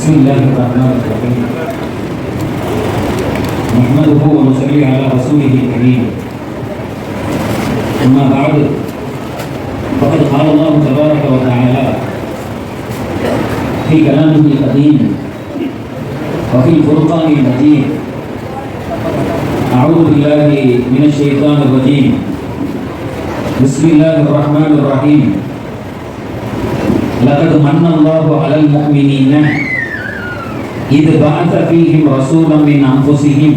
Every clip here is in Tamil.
بسم الله الرحمن الرحيم نحمده ونصلي على رسوله الكريم أما بعد فقد قال الله تبارك وتعالى في كلامه القديم وفي الفرقان المجيد أعوذ بالله من الشيطان الرجيم بسم الله الرحمن الرحيم لقد من الله على المؤمنين إذ بعث فيهم رسولا من أنفسهم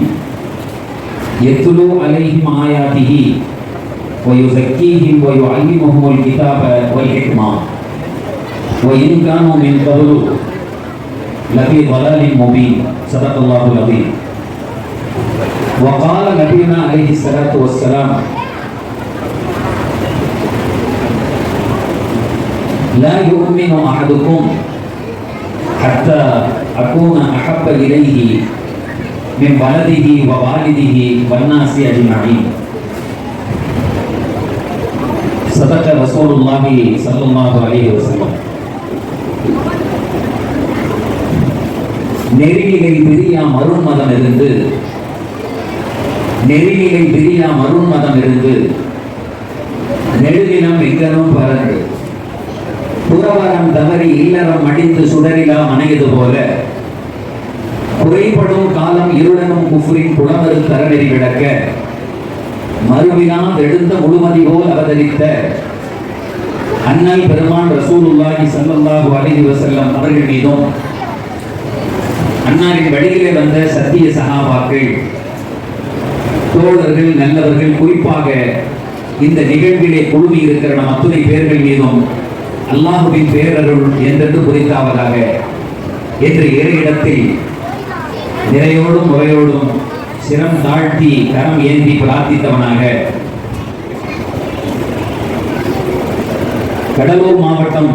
يتلو عليهم آياته ويزكيهم ويعلمهم الكتاب والحكمة وإن كانوا من قبل لفي ضلال مبين صدق الله العظيم. وقال نبينا عليه الصلاة والسلام لا يؤمن أحدكم حتى أكون أحب إليه من ولده ووالده والناس أجمعين صدق رسول الله صلى الله عليه وسلم. நெறிநிலை பிரியா மருண்மதம் இருந்து நெடுதினம் எங்கனும் பறந்து புறவரம் தவறி இல்லறம் அடித்து சுடரிலா மனையது போல குறைபடும் காலம் இருளனும் குஃப்ரின் புலவரு தரநெறி விளக்க மறுவினா எழுந்த முழுமதி போல் அவதரித்த அண்ணல் பெருமான் ரசூலுல்லாஹி ஸல்லல்லாஹு அலைஹி வஸல்லம் அவர்கள் மீதும் அன்னாரின் வழியிலே வந்த சத்திய சகாபாக்கள் தோழர்கள் நல்லவர்கள் குறிப்பாக இந்த நிகழ்விலே குழுமி இருக்கிற நம் அத்துணை பேர்கள் மீதும் அல்லாஹுவின் பேரருள் என்றென்று குறித்தாவதாக என்று ஏற இடத்தில் நிறையோடும் முறையோடும் சிரம் தாழ்த்தி கரம் ஏந்தி பிரார்த்தித்தவனாக கடலூர் மாவட்டம்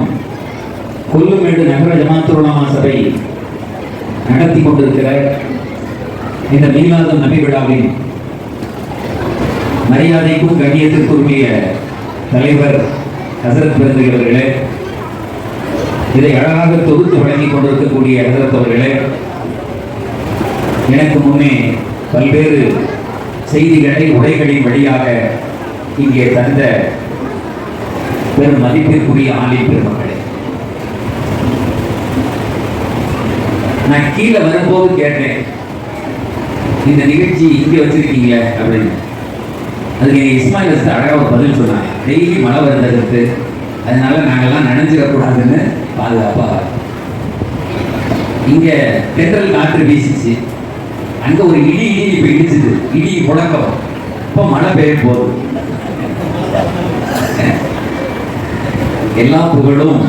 கொல்லுமேடு நகர ஜமாத்துல் உலமா சபை நடத்தி கொண்டிருக்கிற இந்த மீலாதுன் நபி விழாவின் மரியாதைக்கும் கண்ணியத்திற்குரிய தலைவர் ஹசரத் பெருந்தவர்களே, இதை அழகாக தொகுத்து வழங்கிக் கொண்டிருக்கக்கூடிய ஹசரத் அவர்களே, எனக்கு முன்னே பல்வேறு செய்திகளை உரைகளின் வழியாக இங்கே தந்த பெரும் மதிப்பிற்குரிய ஆலிம் பெருமக்களே, நான் கீழே வரும்போது கேட்டேன், இந்த நிகழ்ச்சி இங்கே வச்சிருக்கீங்களே அப்படின்னு. அதுக்கு எங்கள் இஸ்மாயில் ஹசரத் அழகாக ஒரு பதில் சொன்னாங்க. டெய்லி மழை வருது, அதனால நாங்கள்லாம் நினைஞ்சிடக்கூடாதுன்னு பாதுகாப்பாக இங்கே தென்றல் காற்று வீசிச்சு, அங்கே ஒரு இடி இப்போ இடிச்சுது, இடி முழக்கம், இப்போ மழை பெய்ய போகுது. எல்லா புகழும்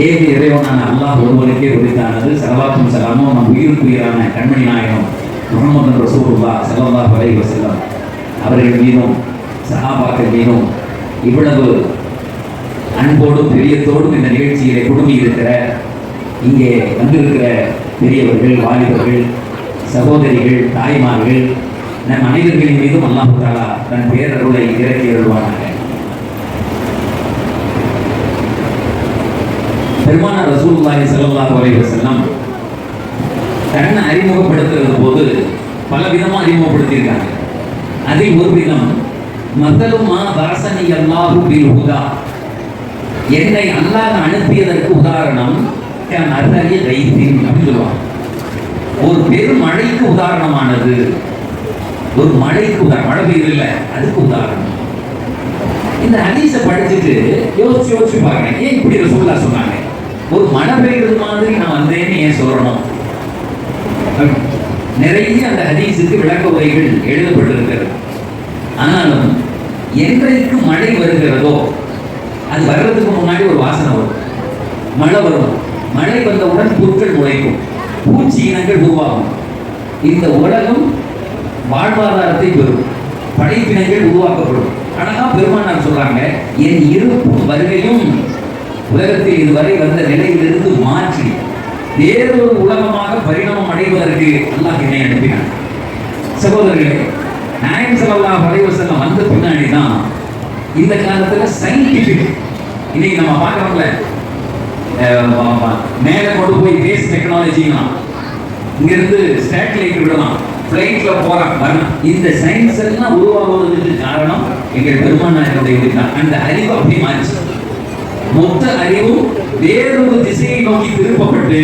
ஏக இறைவனான அல்லாஹ் ஒருவருக்கே உரித்தானது. ஸலவாத்தும் ஸலாமும் நம் உயிருக்குயிரான கண்மணி நாயகம் முஹம்மது ரசூலுல்லாஹ் ஸல்லல்லாஹு அலைஹி வஸல்லம் அவர்கள் மீதும் சஹாபாக்கள் மீதும் இவ்வளவு அன்போடும் பிரியத்தோடும் இந்த நிகழ்ச்சியிலே குடுமி இருக்கிற இங்கே வந்திருக்கிற பெரியவர்கள், வாலிபர்கள், சகோதரிகள், தாய்மார்கள், நம் அனைவர்களின் மீதும் அல்லாஹ் தஆலா தன் பேரருளை இறக்கி அருள்வானாக. பெருமானார் ரசூலுல்லாஹி ஸல்லல்லாஹு அலைஹி வஸல்லம் தன்னை அறிமுகப்படுத்துறது போது பல விதமா அறிமுகப்படுத்தியிருக்காங்க. அதில் ஒரு விதம் மதலுமா பரசனி அல்லாஹு பில் ஹுதா, என்னை அல்லாஹ் அனுப்பியதற்கு உதாரணம் அர்ஹரிய கைத்தின் அப்படின்னு சொல்லுவாங்க. ஒரு பெரும் மழைக்கு உதாரணமானது, ஒரு மழைக்கு உதாரணம், மழை பெய்யுது இல்லை அதுக்கு உதாரணம். இந்த ஹதீஸை படிச்சுட்டு யோசிச்சு பார்க்கிறேன், ஏன் இப்படி ரசூலுல்லாஹ் சொன்னாங்க? ஒரு மழை பெய்யுறது மாதிரி நான் வந்தேன்னு ஏன் சொல்லணும்? நிறைய அந்த ஹதீஸுக்கு விளக்க உரைகள் எழுதப்பட்டிருக்கிறது. ஆனாலும் என்றைக்கு மழை வருகிறதோ அது வர்றதுக்கு முன்னாடி ஒரு வாசனை வரும், மழை வரும். மழை வந்தவுடன் புற்கள் முளைக்கும், பூச்சி இனங்கள் உருவாகும், இந்த உலகம் வாழ்வாதாரத்தை பெறும், படைப்பினங்கள் உருவாக்கப்படும். அழகா பெருமானார் சொல்றாங்க, என் இருப்பும் வருகையும் உலகத்தில் இதுவரை வந்த நிலையிலிருந்து மாற்றி வேறொரு உலகமாக பரிணாமம் அடைவதற்கு அல்லாஹ் என்னை அனுப்பினார். சகோதரர்களே, நாயகம் ஸல்லல்லாஹு அலைஹி வஸல்லம் வந்த பின்னாடி தான் இந்த காலத்துல சயின்டிபிக், இன்னைக்கு நம்ம பார்க்கறோம்ல மேலே கொண்டு போய் பேஸ் டெக்னாலஜிலாம் இங்கிருந்து சேட்டலைட் விடலாம், ஃப்ளைட்ல போறான் வரணும். இந்த சயின்ஸ் எல்லாம் உருவாகுவதற்கு காரணம் எங்கள் பெருமானாருடைய தான். அந்த அறிவு அப்படி மாறிச்சு. மொத்த அறிவும் வேறொரு திசையை நோக்கி திருப்பப்பட்டு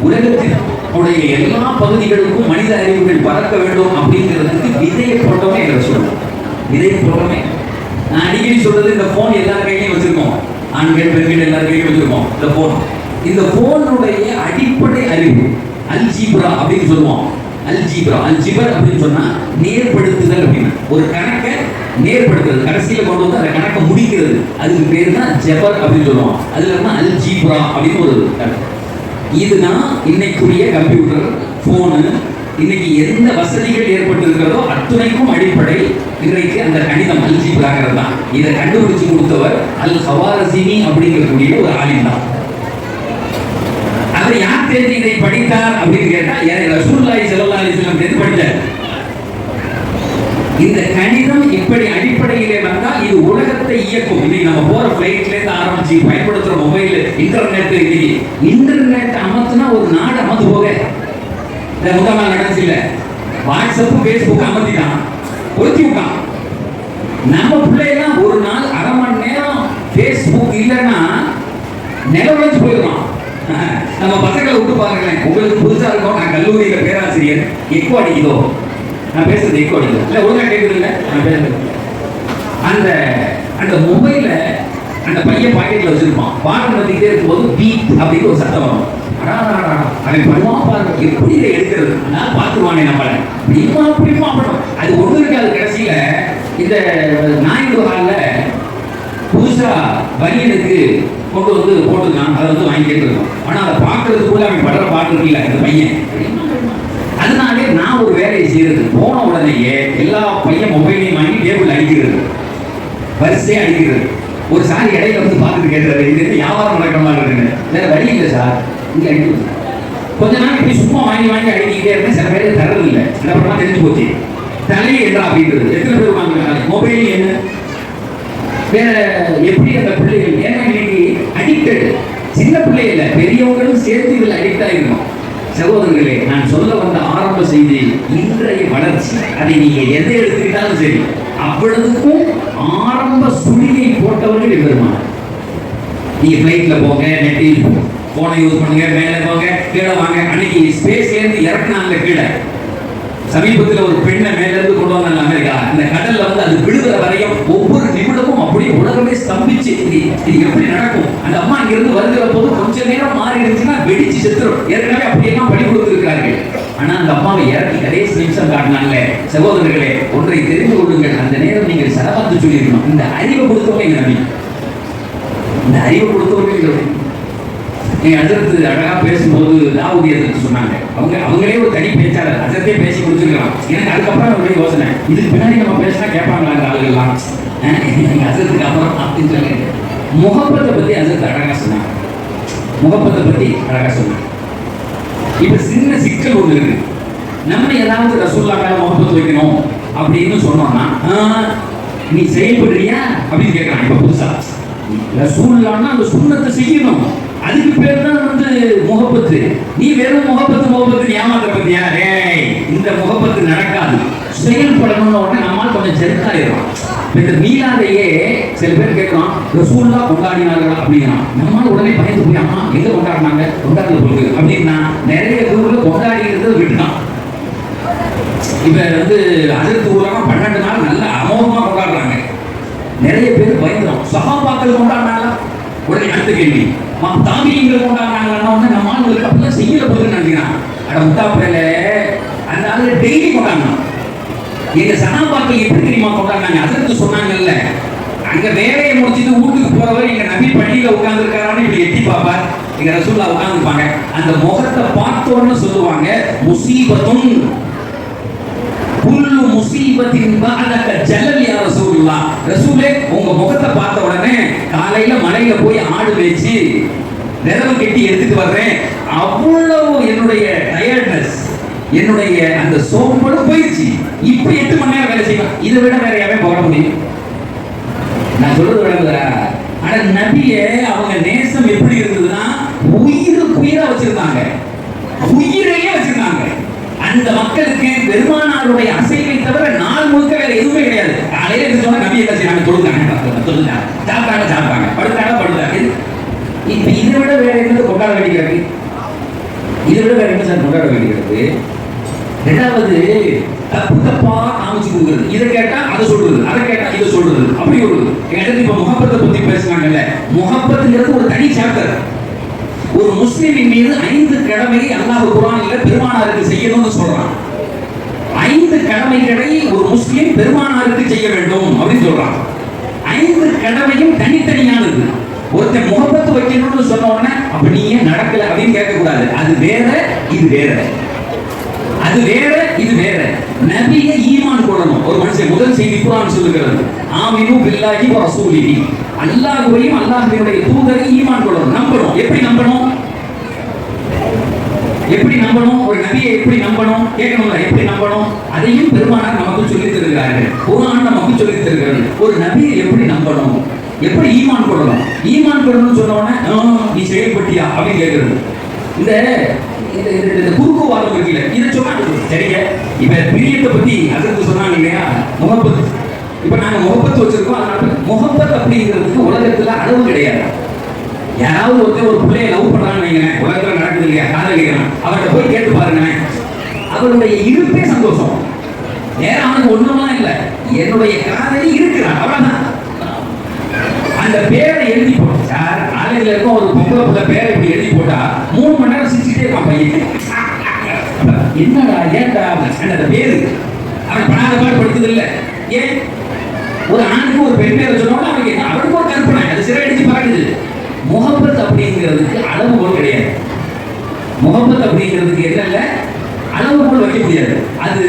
உலகத்தினுடைய எல்லா பகுதிகளுக்கும் மனித அறிவுகள் பறக்க வேண்டும் அப்படிங்கிறதுக்கு விதையை போட்டோமே எங்களை சொல்லணும். விதையை போட்டோமே. நான் அடிக்கடி சொல்றது, இந்த போன் எல்லார் கையிலையும் வச்சிருக்கோம், ஆண்கள் பெண்கள் எல்லார் கையிலையும் வச்சிருக்கோம் இந்த போன். இந்த போனுடைய அடிப்படை அறிவு அல்ஜீப்ரா அப்படின்னு சொல்லுவோம். அல்ஜிபர் அப்படின்னு சொன்னா நேர்படுத்துதல் அப்படின்னு. ஒரு கணக்கை நேர்படுத்துறது, கடைசியில கொண்டு வந்து அந்த கணக்கை முடிக்கிறது, அதுக்கு பேர் தான் ஜெபர் அப்படின்னு சொல்லுவோம். அதுல தான் அல்ஜீப்ரா அப்படின்னு ஒரு கணக்கு. இதுதான் இன்னைக்குரிய கம்ப்யூட்டர், போனு. இன்னைக்கு எந்த வசதிகள் ஏற்பட்டு இருக்கிறதோ அத்துணைக்கும் அடிப்படை இன்றைக்கு அந்த கணிதம் அல்ஜீப்ராங்கிறது தான். இதை கண்டுபிடிச்சு கொடுத்தவர் அல் ஹவாரசிமி அப்படிங்கக்கூடிய ஒரு ஆலிம் தான். அதை யார் தெரிஞ்சு இதை படித்தார் அப்படின்னு கேட்டா ரசூலுல்லாஹி ஸல்லல்லாஹு அலைஹி வஸல்லம் தெரிந்து படித்தார். இந்த கணிதம் இப்படி அடிப்படையிலே வந்தால் இது உலகத்தை இயக்கும். இன்னைக்கு நம்ம போற ஃபிளைட்ல இருந்து ஆரம்பிச்சு பயன்படுத்துற மொபைல், இன்டர்நெட், இன்னைக்கு இன்டர்நெட் அமர்த்தினா ஒரு நாடு அமர்ந்து போக இந்த முதல்ல நடந்துச்சு. வாட்ஸ்அப் ஃபேஸ்புக் அமர்த்திட்டான், ஒருத்தி விட்டான். நம்ம பிள்ளைலாம் ஒரு நாள் அரை மணி நேரம் ஃபேஸ்புக் இல்லைன்னா நிலவழைச்சு போயிடுவான். நம்ம பசங்களை விட்டு பாருங்களேன். உங்களுக்கு புதுசா இருக்கும், நான் கல்லூரியில பேராசிரியர், எக்கோ அடிக்குதோ நான் பேசுறது, எக்கோ அடிக்குதோ இல்லை ஒழுங்கா கேட்குது இல்லை நான் பேசுறது. அந்த அந்த மொபைல அந்த பையன் பாக்கெட்ல வச்சிருப்பான். பாடம் நடத்திக்கிட்டே இருக்கும்போது பீப் அப்படின்னு ஒரு சத்தம் வரும். அவன் பண்ணுவான் பாருங்க, எப்படி இதை எடுக்கிறது, நான் பார்த்துருவானே நம்மள இப்படிமா பண்ணும். அது ஒன்று இருக்காது. கடைசியில இந்த நாயுடு ஹாலில் புதுசா பனியனுக்கு கொண்டு வந்து போட்டுருக்கான், அதை வந்து வாங்கி கேட்டுருக்கோம். ஆனால் அதை பார்க்கறதுக்கு கூட அவன் படுற பாட்டு இருக்குல்ல இந்த பையன். அதனாலே நான் ஒரு வேலையை செய்யறது, போன உடனேயே எல்லா பையன் மொபைலையும் வாங்கி டேபிள் அடிக்கிறது, வரிசையே அடிக்கிறது. ஒரு சாரி இடையில வந்து பார்த்துட்டு கேட்டுறது, இது வியாபாரம் நடக்கிற மாதிரி இருக்குன்னு. வேற வழி இல்லை சார், இங்கே அடிக்கிறது. கொஞ்ச நாள் இப்படி சும்மா வாங்கி அடிக்கிட்டே இருந்தேன். சில பேருக்கு தர்றது இல்லை, என்ன தெரிஞ்சு போச்சு. தலையை என்ன அப்படின்றது எத்தனை பேர் வாங்க மொபைல் என்ன வேற எப்படி அந்த பிள்ளைகள். ஏன்னா இன்னைக்கு அடிக்டட், சின்ன பிள்ளை இல்லை பெரியவங்களும் சேர்த்து இதில் அடிக்ட் ஆகிருக்கணும். சகோதரர்களே, நான் சொல்ல வந்த ஆரம்ப செய்தி இன்றைய வளர்ச்சி. அதை நீங்க எதை எடுத்துக்கிட்டாலும் சரி, அவ்வளவுக்கும் ஆரம்ப சுழியை போட்டவர்கள் பெருமாள். நீங்க பிளைட்ல போங்க, நெட்டில் போனை யூஸ் பண்ணுங்க, மேலே போங்க, கீழே வாங்க. அன்னைக்கு ஸ்பேஸ்ல இருந்து இறக்குனாங்க கீழே. சமீபத்தில் ஒரு பெண்ணை மேல இருந்து கொண்டு வந்தாங்க அமெரிக்கா. இந்த கடல்ல வந்து அது விழுகிற வரையும் ஒவ்வொரு நிமிடமும் அப்படியே உலகமே ஸ்தம்பிச்சு இது எப்படி நடக்கும். அந்த அம்மா இங்கிருந்து வருகிற போது கொஞ்ச நேரம் மாறி இருந்துச்சுன்னா வெடிச்சு செத்துரும். ஏற்கனவே அப்படியெல்லாம் பணி கொடுத்திருக்கிறார்கள். ஆனா அந்த அம்மாவை இறக்கி கடைசி நிமிஷம் காட்டினாங்க. சகோதரர்களே, ஒன்றை தெரிந்து கொள்ளுங்கள், அந்த நேரம் நீங்கள் சரபாத்து சொல்லியிருக்கணும். இந்த அறிவை கொடுத்தவங்க எங்க நம்பி, இந்த அறிவை கொடுத்தவர்கள் நீங்க அஜரத்து அழகா பேசும்போது தாவூதி அஜரத்து சொன்னாங்க. அவங்களே ஒரு தனி பேச்சாளர், அஜரத்தே பேசி கொடுத்துருக்கலாம். எனக்கு அதுக்கப்புறம் ஒரு யோசனை, இதுக்கு பின்னாடி நம்ம பேசினா கேட்பாங்களா அந்த ஆளுகள்லாம் அஜரத்துக்கு அப்புறம் அப்படின்னு சொல்லி முகப்பத்தை பத்தி அஜரத்து அழகா சொன்னாங்க. முகப்பத்தை பத்தி அழகா சொன்னாங்க. இப்ப சின்ன சிக்கல் ஒன்று இருக்கு. நம்ம ஏதாவது ரசூல்லா மேல முகப்பத்து வைக்கணும் அப்படின்னு சொன்னோம்னா நீ செயல்படுறியா அப்படின்னு கேட்கறான். இப்ப புதுசா ரசூல்லான்னா அந்த சுண்ணத்தை செய்யணும், அதுக்கு பேர் தான் வந்து முகப்பத்து. நீ வெறும் முகப்பத்து ஏமாத்த பத்தியா? இந்த முகப்பத்து நடக்காது. செயல்படணும்னு உடனே நம்மால் கொஞ்சம் செருக்காயிரும். இந்த மீளாதையே சில பேர் கேட்கலாம், ரசூல்லா கொண்டாடினார்களா அப்படிங்கிறான். நம்மால் உடனே பயந்து போய் அம்மா எங்க கொண்டாடினாங்க, கொண்டாடுற பொழுது அப்படின்னா நிறைய ஊர்ல கொண்டாடிக்கிறத விட்டுட்டான். இப்ப வந்து அதிர்த்து ஊரெல்லாம் 12 நாள் நல்ல அமோகமா கொண்டாடுறாங்க. நிறைய பேர் பயந்துடும். சகாபாக்கள் கொண்டாடினாங்களா? உடனே அடுத்த கேள்வி, தாபியங்கள் கொண்டாடினாங்களா? நம்ம ஆளுங்களுக்கு அப்படிலாம் செய்யல போதுன்னு நினைக்கிறான். அட முத்தாப்பையில அந்த ஆளு டெய்லி கொண்டாடணும். எங்க சகாபாக்கள் எப்படி தெரியுமா கொண்டாடினாங்க? அதற்கு சொன்னாங்கல்ல, அங்க வேலையை முடிச்சுட்டு வீட்டுக்கு போறவர் எங்க நபி பள்ளியில உட்கார்ந்து இருக்காரான்னு இப்படி எட்டி பார்ப்பார். எங்க ரசூல்லா உட்கார்ந்துருப்பாங்க. அந்த முகத்தை பார்த்தோன்னு சொல்லுவாங்க, முசீபத்தும் குல்லு முசீபத்தின் பஅதக ஜலல் யா ரசூலுல்லாஹ். ரசூலே, உங்க முகத்தை பார்த்த உடனே காலையில மலையில போய் ஆடு மேய்ச்சி விரவு கட்டி எடுத்துட்டு வர்றேன். அவ்வளவு என்னுடைய டயர்ட்னஸ், என்னுடைய அந்த சோம்பல் போயிடுச்சு. இப்ப 8 மணி நேரம் வேலை செய்வேன். இதை விட வேற யாரும் போக முடியும்? நான் சொல்றது விளங்குதா? ஆனா நபியே அவங்க நேசம் எப்படி இருந்ததுன்னா உயிரா வச்சிருந்தாங்க, உயிரையே வச்சிருந்தாங்க. அந்த மக்களுக்கு பெருமானாருடைய அசைவை தவிர நாள் முழுக்க வேற எதுவுமே கிடையாது. காலையில இருந்து சொன்னா நபி என்ன செய்யறாங்க, தொழுதாங்க, சாப்பிட்டாங்க, படுத்தாங்க. இப்ப இதை விட வேற என்னது கொண்டாட வேண்டியது? இதை விட வேற என்ன சார் கொண்டாட வேண்டியது? ரெண்டாவது தப்பு தப்பா காமிச்சு கொடுக்குறது. இதை கேட்டா அதை சொல்றது, அதை கேட்டா இதை சொல்றது, அப்படி ஒரு இடத்துல இப்ப முகப்பத்தை பத்தி பேசுனாங்கல்ல, முகப்பத்துங்கிறது ஒரு தனி சாப்டர். ஒரு முஸ்லிமின் மீது 5 கடமையை அல்லாஹ் குர்ஆனில் பெருமானாருக்கு செய்யணும்னு சொல்றான். 5 கடமைகளை ஒரு முஸ்லிம் பெருமானாருக்கு செய்ய வேண்டும் அப்படின்னு சொல்றான். 5 கடமையும் தனித்தனியானது. ஒருத்தன் முகப்பத்து வைக்கணும்னு சொன்ன உடனே அப்ப நீ ஏன் நடக்கல அப்படின்னு கேட்க கூடாது. அது வேற, இது வேற. அது வேற, இது வேற. நபியை ஈமான் கொள்ளணும் ஒரு மனுஷன். முதல் செய்தி குர்ஆன் சொல்லுகிறது, ஆமினு பில்லாஹி வ ரசூலிஹி, அல்லாஹ்வையும் அல்லாஹ்வினுடைய தூதரையும் ஈமான் கொள்ளணும், நம்பணும். எப்படி நம்பணும்? எப்படி நம்பணும்? ஒரு நபியை எப்படி நம்பணும் கேட்கணும்ல, எப்படி நம்பணும்? அதையும் பெருமானார் நமக்கு சொல்லித் தருகிறார்கள், குர்ஆன் நமக்கு சொல்லித் தருகிறது. ஒரு நபியை எப்படி நம்பணும், எப்படி ஈமான் கொள்ளணும்? ஈமான் கொள்ளணும்னு சொன்ன உடனே நீ செயல்பட்டியா அப்படின்னு கேட்கிறது. இந்த குறுக்கு வாதம் இருக்குல்ல, இதை சொன்னா சரிங்க. இப்ப பிரியத்தை பத்தி அதற்கு சொன்னாங்க இல்லையா, முகப்பத். இப்ப நாங்க முகப்பத்து வச்சிருக்கோம். அதனால முகப்பத் அப்படிங்கிறதுக்கு உலகத்துல அளவு கிடையாது. யாராவது ஒருத்தர் ஒரு பிள்ளைய லவ் பண்றான்னு வைங்களேன், உலகத்துல நடக்குது இல்லையா, காதலிக்கிறான், அவர்கிட்ட போய் கேட்டு பாருங்க, அவருடைய இருப்பே சந்தோஷம். வேற அவனுக்கு ஒண்ணுலாம் இல்லை, என்னுடைய காதலி இருக்கிறான், அவ்வளவுதான். அந்த பேரை எழுதி போட்டு சார், ஆலையில இருக்கும் ஒரு பொம்பளை பிள்ளை பேரை இப்படி எழுதி போட்டா 3 மணி நேரம் சிரிச்சுட்டே இருப்பான் பையன். என்னடா ஏன்டா அந்த பேரு அவன் பணாத பாடு படுத்தது இல்லை. ஏன் ஒரு ஆணுக்கு ஒரு பெண் பேரை சொன்னோம்னா அவனுக்கு ஒரு கற்பனை, அது சிறையடிச்சு பார்க்குது. முகப்பத் அப்படிங்கிறதுக்கு அளவுகோல் கிடையாது. முகப்பத் அப்படிங்கிறதுக்கு என்னல்ல அளவுகோல் வைக்க முடியாது. அது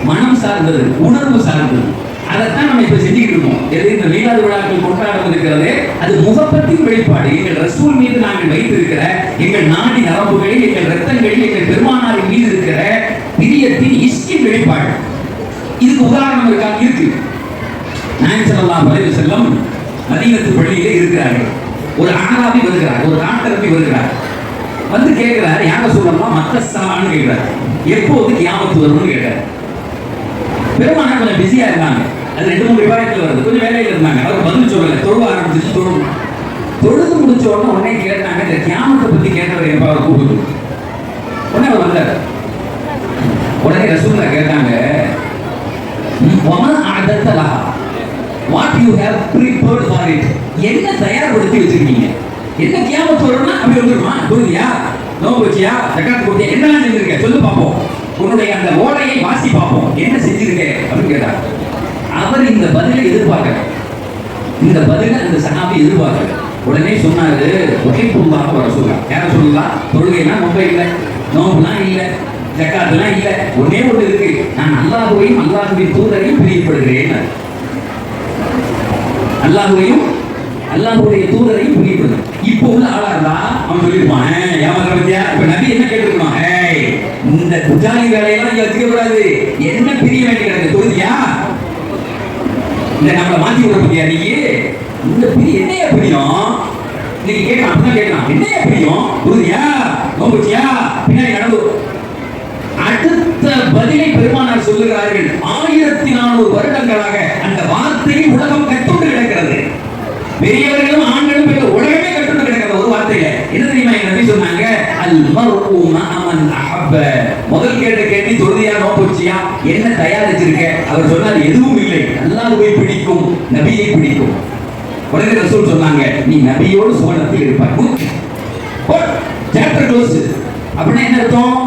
மனம் சார்ந்தது, உணர்வு சார்ந்தது. அதைத்தான் நம்ம இப்ப செஞ்சுக்கிட்டு இருக்கோம். இந்த மீலாது விழாக்கள் கொண்டாட இருக்கிறது அது முகப்பத்தின் வெளிப்பாடு. எங்கள் ரசூல் மீது நாங்கள் வைத்திருக்கிற எங்கள் நாடி நரம்புகளில், எங்கள் ரத்தங்களில், எங்கள் பெருமானாரின் மீது இருக்கிற பிரியத்தின் இஷ்கின் வெளிப்பாடு. இதுக்கு உதாரணம் இருக்கு. நாயகம் ஸல்லல்லாஹு அலைஹி வஸல்லம் மதீனத்து பள்ளியிலே இருக்கிறார்கள். ஒரு அனாபி வருகிறார், ஒரு காட்டரபி வருகிறார். வந்து கேட்கிறார், யார சொல்லலாம் மத்தஸ்ஸான்னு கேட்கிறார், எப்போது கியாமத் வரும்னு கேட்டார். பெருமானார் கொஞ்சம் பிஸியா இருந்தாங்க, அது 2-3 ரிவாயத்துல வருது, கொஞ்சம் வேலையில இருந்தாங்க. அவர் பதில் சொல்லல, தொழுவ ஆரம்பிச்சு தொழுது முடிச்ச உடனே கேட்டாங்க, இந்த கியாமத்தை பத்தி கேட்டவர் எப்ப அவர் கூப்பிட்டு. உடனே அவர் வந்தார். உடனே ரசூலுல்லாஹ் கேட்டாங்க, வமா அஅதத லஹா, what you have prepared for it, என்ன தயார்படுத்தி வச்சிருக்கீங்க? என்ன கியாமத் வரும்னா அப்படி வந்துருமா? புரியுதியா? நோம்பு வச்சியா, ஜகாத் கொடுத்தியா, என்னெல்லாம் செஞ்சிருக்க சொல்லு பார்ப்போம், உன்னுடைய அந்த ஓலையை வாசி பார்ப்போம், என்ன செஞ்சிருக்க அப்படின்னு கேட்டார். அவர் இந்த பதிலை எதிர்பார்க்க, இந்த பதிலை அந்த சஹாபி எதிர்பார்க்க. உடனே சொன்னாரு, உஹிப்புல்லாஹ் வ ரசூலஹ். யார சொல்லலாம்? தொழுகைனா ரொம்ப இல்லை, நோம்புலாம் இல்லை, ஜகாத்லாம் இல்லை, ஒன்னே ஒன்று இருக்கு, நான் அல்லாஹ்வையும் அல்லாஹ்வின் தூதரையும் பிரியப்படுகிறேன். அல்லாஹ்வையும் அல்லாஹ்வுடைய தூதரையும் பிரியப்படுகிறேன். இப்போ உள்ள ஆளா இருந்தா அவன் சொல்லிருப்பான், ஏமாத்தியா? இப்ப நபி என்ன கேட்டிருக்கணும், இந்த குஜாலி வேலையெல்லாம் இங்க வச்சுக்க கூடாது, என்ன பிரிய வேண்டிய தொழுதியா, இந்த நம்மளை மாத்தி விட பத்தியா நீ, இந்த பிரிய என்னையா பிரியம்? இன்னைக்கு கேட்கலாம், அப்படிதான் கேட்கலாம், என்னையா பிரியம்? தொழுதியா, நோம்புச்சியா, பின்னாடி நடந்து. அடுத்த பதிலை பெருமானார் சொல்லுகிறார்கள், 1400 வருடங்களாக அந்த வார்த்தையை உலகம் கட்டுண்டு கிடக்கிறது. பெரியவர்களும் ஆண்களும் உலகமே கட்டுண்டு கிடக்கிறது ஒரு வார்த்தையில. என்ன தெரியுமா எங்க நபி சொன்னாங்க? அல் மர்உ மஅ மன் அஹப்ப. முதல் கேட்ட கேள்வி தொழுதியா, நோம்புச்சியா, என்ன தயாரிச்சிருக்க? அவர் சொன்னார், எதுவும் இல்லை, அல்லாஹ்வை பிடிக்கும், நபியை பிடிக்கும். உடனே ரசூல் சொன்னாங்க, நீ நபியோடு சுவனத்தில் இருப்பாய். Chapter close. அப்படின்னா என்ன அர்த்தம்?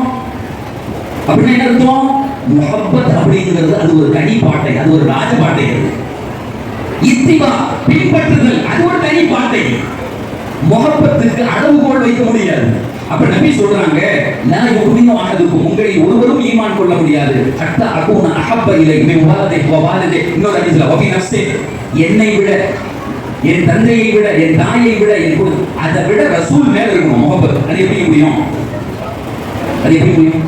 அப்படின்னா என்ன அர்த்தம்? முஹப்பத் அப்படிங்கிறது அது ஒரு தனி பாட்டை, அது ஒரு ராஜ பாட்டை. இத்திபா பின்பற்றுதல் அது ஒரு தனி பாட்டை. முஹப்பத்துக்கு அளவுகோல் வைக்க முடியாது. அப்ப நபி சொல்றாங்க, லா யுமினு அஹதுக்கும், உங்களில் ஒருவரும் ஈமான் கொள்ள முடியாது, ஹத்தா அகூன அஹப்ப இலை மின் வலதிஹி வ வாலிதிஹி. இன்னொரு ஹதீஸ்ல வஃபி நஃப்ஸி, என்னை விட, என் தந்தையை விட, என் தாயை விட, அதை விட ரசூல் மேல இருக்கணும் முஹப்பத். அது எப்படி முடியும்? அது எப்படி முடியும்?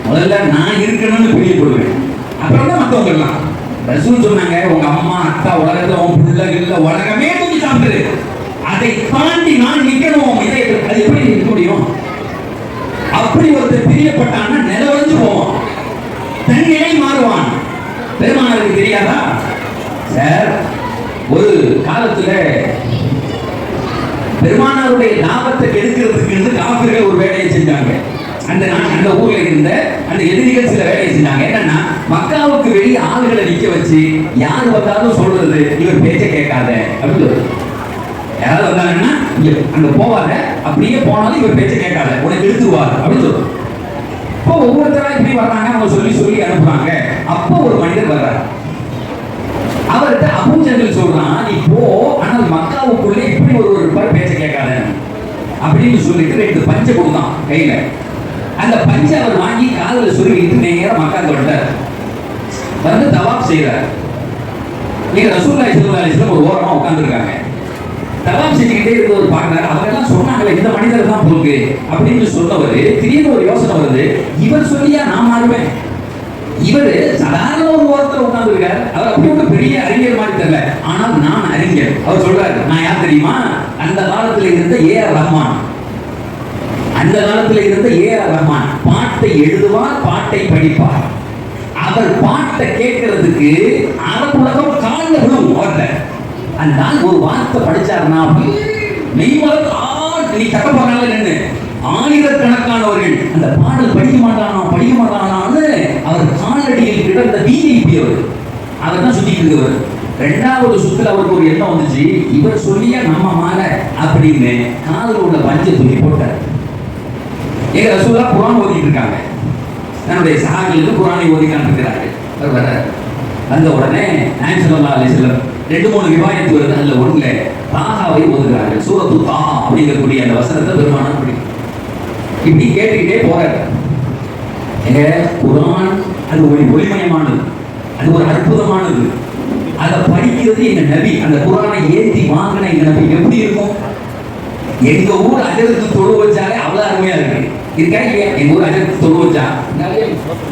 முதல்ல நான் இருக்கணும்னு பிரியப்படுவேன், அப்புறம் தான் மற்றவங்க எல்லாம். ரசூல் சொன்னாங்க, உங்க அம்மா அத்தா உலகத்துல உன் பிள்ளை உலகமே தூக்கி சாப்பிடுது, அதை தாண்டி நான் நிக்கணும். இதை அது எப்படி நிற்க முடியும்? அப்படி ஒருத்தர் பிரியப்பட்டான்னா நிலவழிஞ்சு போவான், தன் நிலை மாறுவான். பெருமானாருக்கு தெரியாதா சார்? ஒரு காலத்துல பெருமானாருடைய லாபத்தை கெடுக்கிறதுக்கு காபிர்கள் ஒரு வேலையை செஞ்சாங்க. அந்த ஊர்ல இருந்த அந்த எதிரிகள் சில வேலையை செஞ்சாங்க. என்னன்னா, மக்காவுக்கு வெளியே ஆளுகளை நிக்க வச்சு யார் வந்தாலும் சொல்றது இவர் பேச்ச கேட்காத அப்படின்னு சொல்றது. யாராவது வந்தாங்கன்னா அங்க போவாங்க, அப்படியே போனாலும் இவர் பேச்ச கேட்காத, உனக்கு எடுத்துருவார் அப்படின்னு சொல்றது. இப்போ ஒவ்வொருத்தரா இப்படி வர்றாங்க, அவங்க சொல்லி சொல்லி அனுப்புறாங்க. அப்போ ஒரு மனிதர் வர்றாரு. அவர்கிட்ட அபூஜஹல் சொல்றான், நீ போ, ஆனால் மக்காவுக்குள்ளே இப்படி ஒரு பேச்ச கேட்காத அப்படின்னு சொல்லிட்டு 2 பஞ்சை கொடுத்தான் கையில. அந்த பஞ்சை அவர் வாங்கி காலில் சொருகிட்டு நேரம் மக்காவுக்கு வந்தார். வந்து தவாப் செய்யறார். நீங்க ரசூலுல்லாஹி ஸல்லல்லாஹு அலைஹி வஸல்லம் ஒரு ஓரமா உட்கார்ந்துருக்காங்க. தவாப் செஞ்சுக்கிட்டே இருந்தவர் பார்க்கிறாரு. அவங்க எல்லாம் சொன்னாங்களே இந்த மனிதர் தான் பொறுக்கு அப்படின்னு சொன்னவர் திடீர்னு ஒரு யோசனை வருது, இவர் சொல்லியா நான் மாறுவேன்? இவர் சாதாரண ஒரு ஓரத்தில் உட்கார்ந்து இருக்கார். அவர் அப்படி ஒரு பெரிய அறிஞர் மாதிரி தெரியல, ஆனால் நான் அறிஞர். அவர் சொல்றாரு, நான் யார் தெரியுமா? அந்த காலத்தில் இருந்த ஏஆர் ரஹ்மான். அந்த காலத்தில் இருந்த ஏஆர் ரஹ்மான் பாட்டை எழுதுவார், பாட்டை படிப்பார். அவர் பாட்டை கேட்கறதுக்கு அரபுலகம் கால விழும். அவர்கிட்ட அந்த ஒரு வார்த்தை படிச்சாருன்னா மெய்மலர் நீ சட்ட போனால நின்று ஆயிரக்கணக்கானவர்கள் அந்த பாடல் படிக்க மாட்டானான்னு அவர் காலடியில் கிடந்த விஐபி. அவர் தான் சுத்திட்டு இருக்கவர். 2வது சுத்துல அவருக்கு ஒரு எண்ணம் வந்துச்சு, இவர் சொல்லியா நம்ம மாற அப்படின்னு காதல் உள்ள பஞ்சை தூக்கி போட்டார். எங்க ரசூலா குர்ஆன் ஓதிட்டு இருக்காங்க. தன்னுடைய சஹாபிகளுக்கு குர்ஆனை ஓதிக்கான்னு இருக்கிறாங்க. அவர் வர்றார். வந்த உடனே நாயகம் ஸல்லல்லாஹு அலைஹி வஸல்லம் 2-3 ரிவாயத் வருது. அதுல ஒண்ணுல தாஹாவை ஓதுகிறார்கள். சூரத்து தாஹா அப்படிங்கக்கூடிய அந்த வசனத்தை பெருமானார் படிக்கும். இப்படி கேட்டுக்கிட்டே போறாரு. எங்க குர்ஆன் அது ஒரு ஒளிமயமானது, அது ஒரு அற்புதமானது. அதை படிக்கிறது எங்க நபி. அந்த குர்ஆனை ஏற்றி வாங்கின எங்க நபி எப்படி இருக்கும்? எங்க ஊர் அஜருக்கு தொழு வச்சாலே அவ்வளவு அருமையா இருக்கு. இருக்கா இல்லையா? எங்க ஊர் அஜருக்கு தொழு வச்சா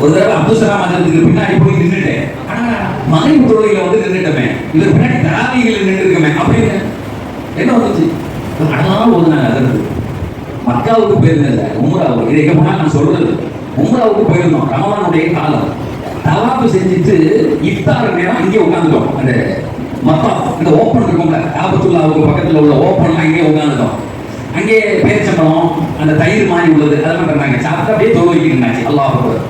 ஒரு தடவை அப்துல் சலாம் அஜருக்கு பின்னாடி போய் நின்றுட்டேன். மகன் தொழுகையில வந்து நின்றுட்டமே, இவர் பின்னாடி தராவிகள் நின்று இருக்கமே அப்படின்னு என்ன வந்துச்சு? அழகாக ஓதுனாங்க. அஜருக்கு மக்காவுக்கு போயிருந்தேன், உம்ராவுக்கு. இதை எங்க போனா நான் சொல்றது, உம்ராவுக்கு போயிருந்தோம். ரமலானுடைய காலம். தவாப்பு செஞ்சுட்டு இஃப்தார் நேரம் இங்கே உட்காந்துட்டோம். அந்த மக்கா இந்த ஓப்பன் இருக்கும்ல, காபத்துல்லாவுக்கு பக்கத்தில் உள்ள ஓப்பன்லாம் இங்கே உட்காந்துட்டோம். அங்கே பேச்சம்பழம் அந்த தயிர் மாதிரி உள்ளது அதெல்லாம் பண்ணாங்க. சாப்பிட்டு அப்படியே தொழு வைக்கிறாச்சு. அல்லாஹ் அக்பர்.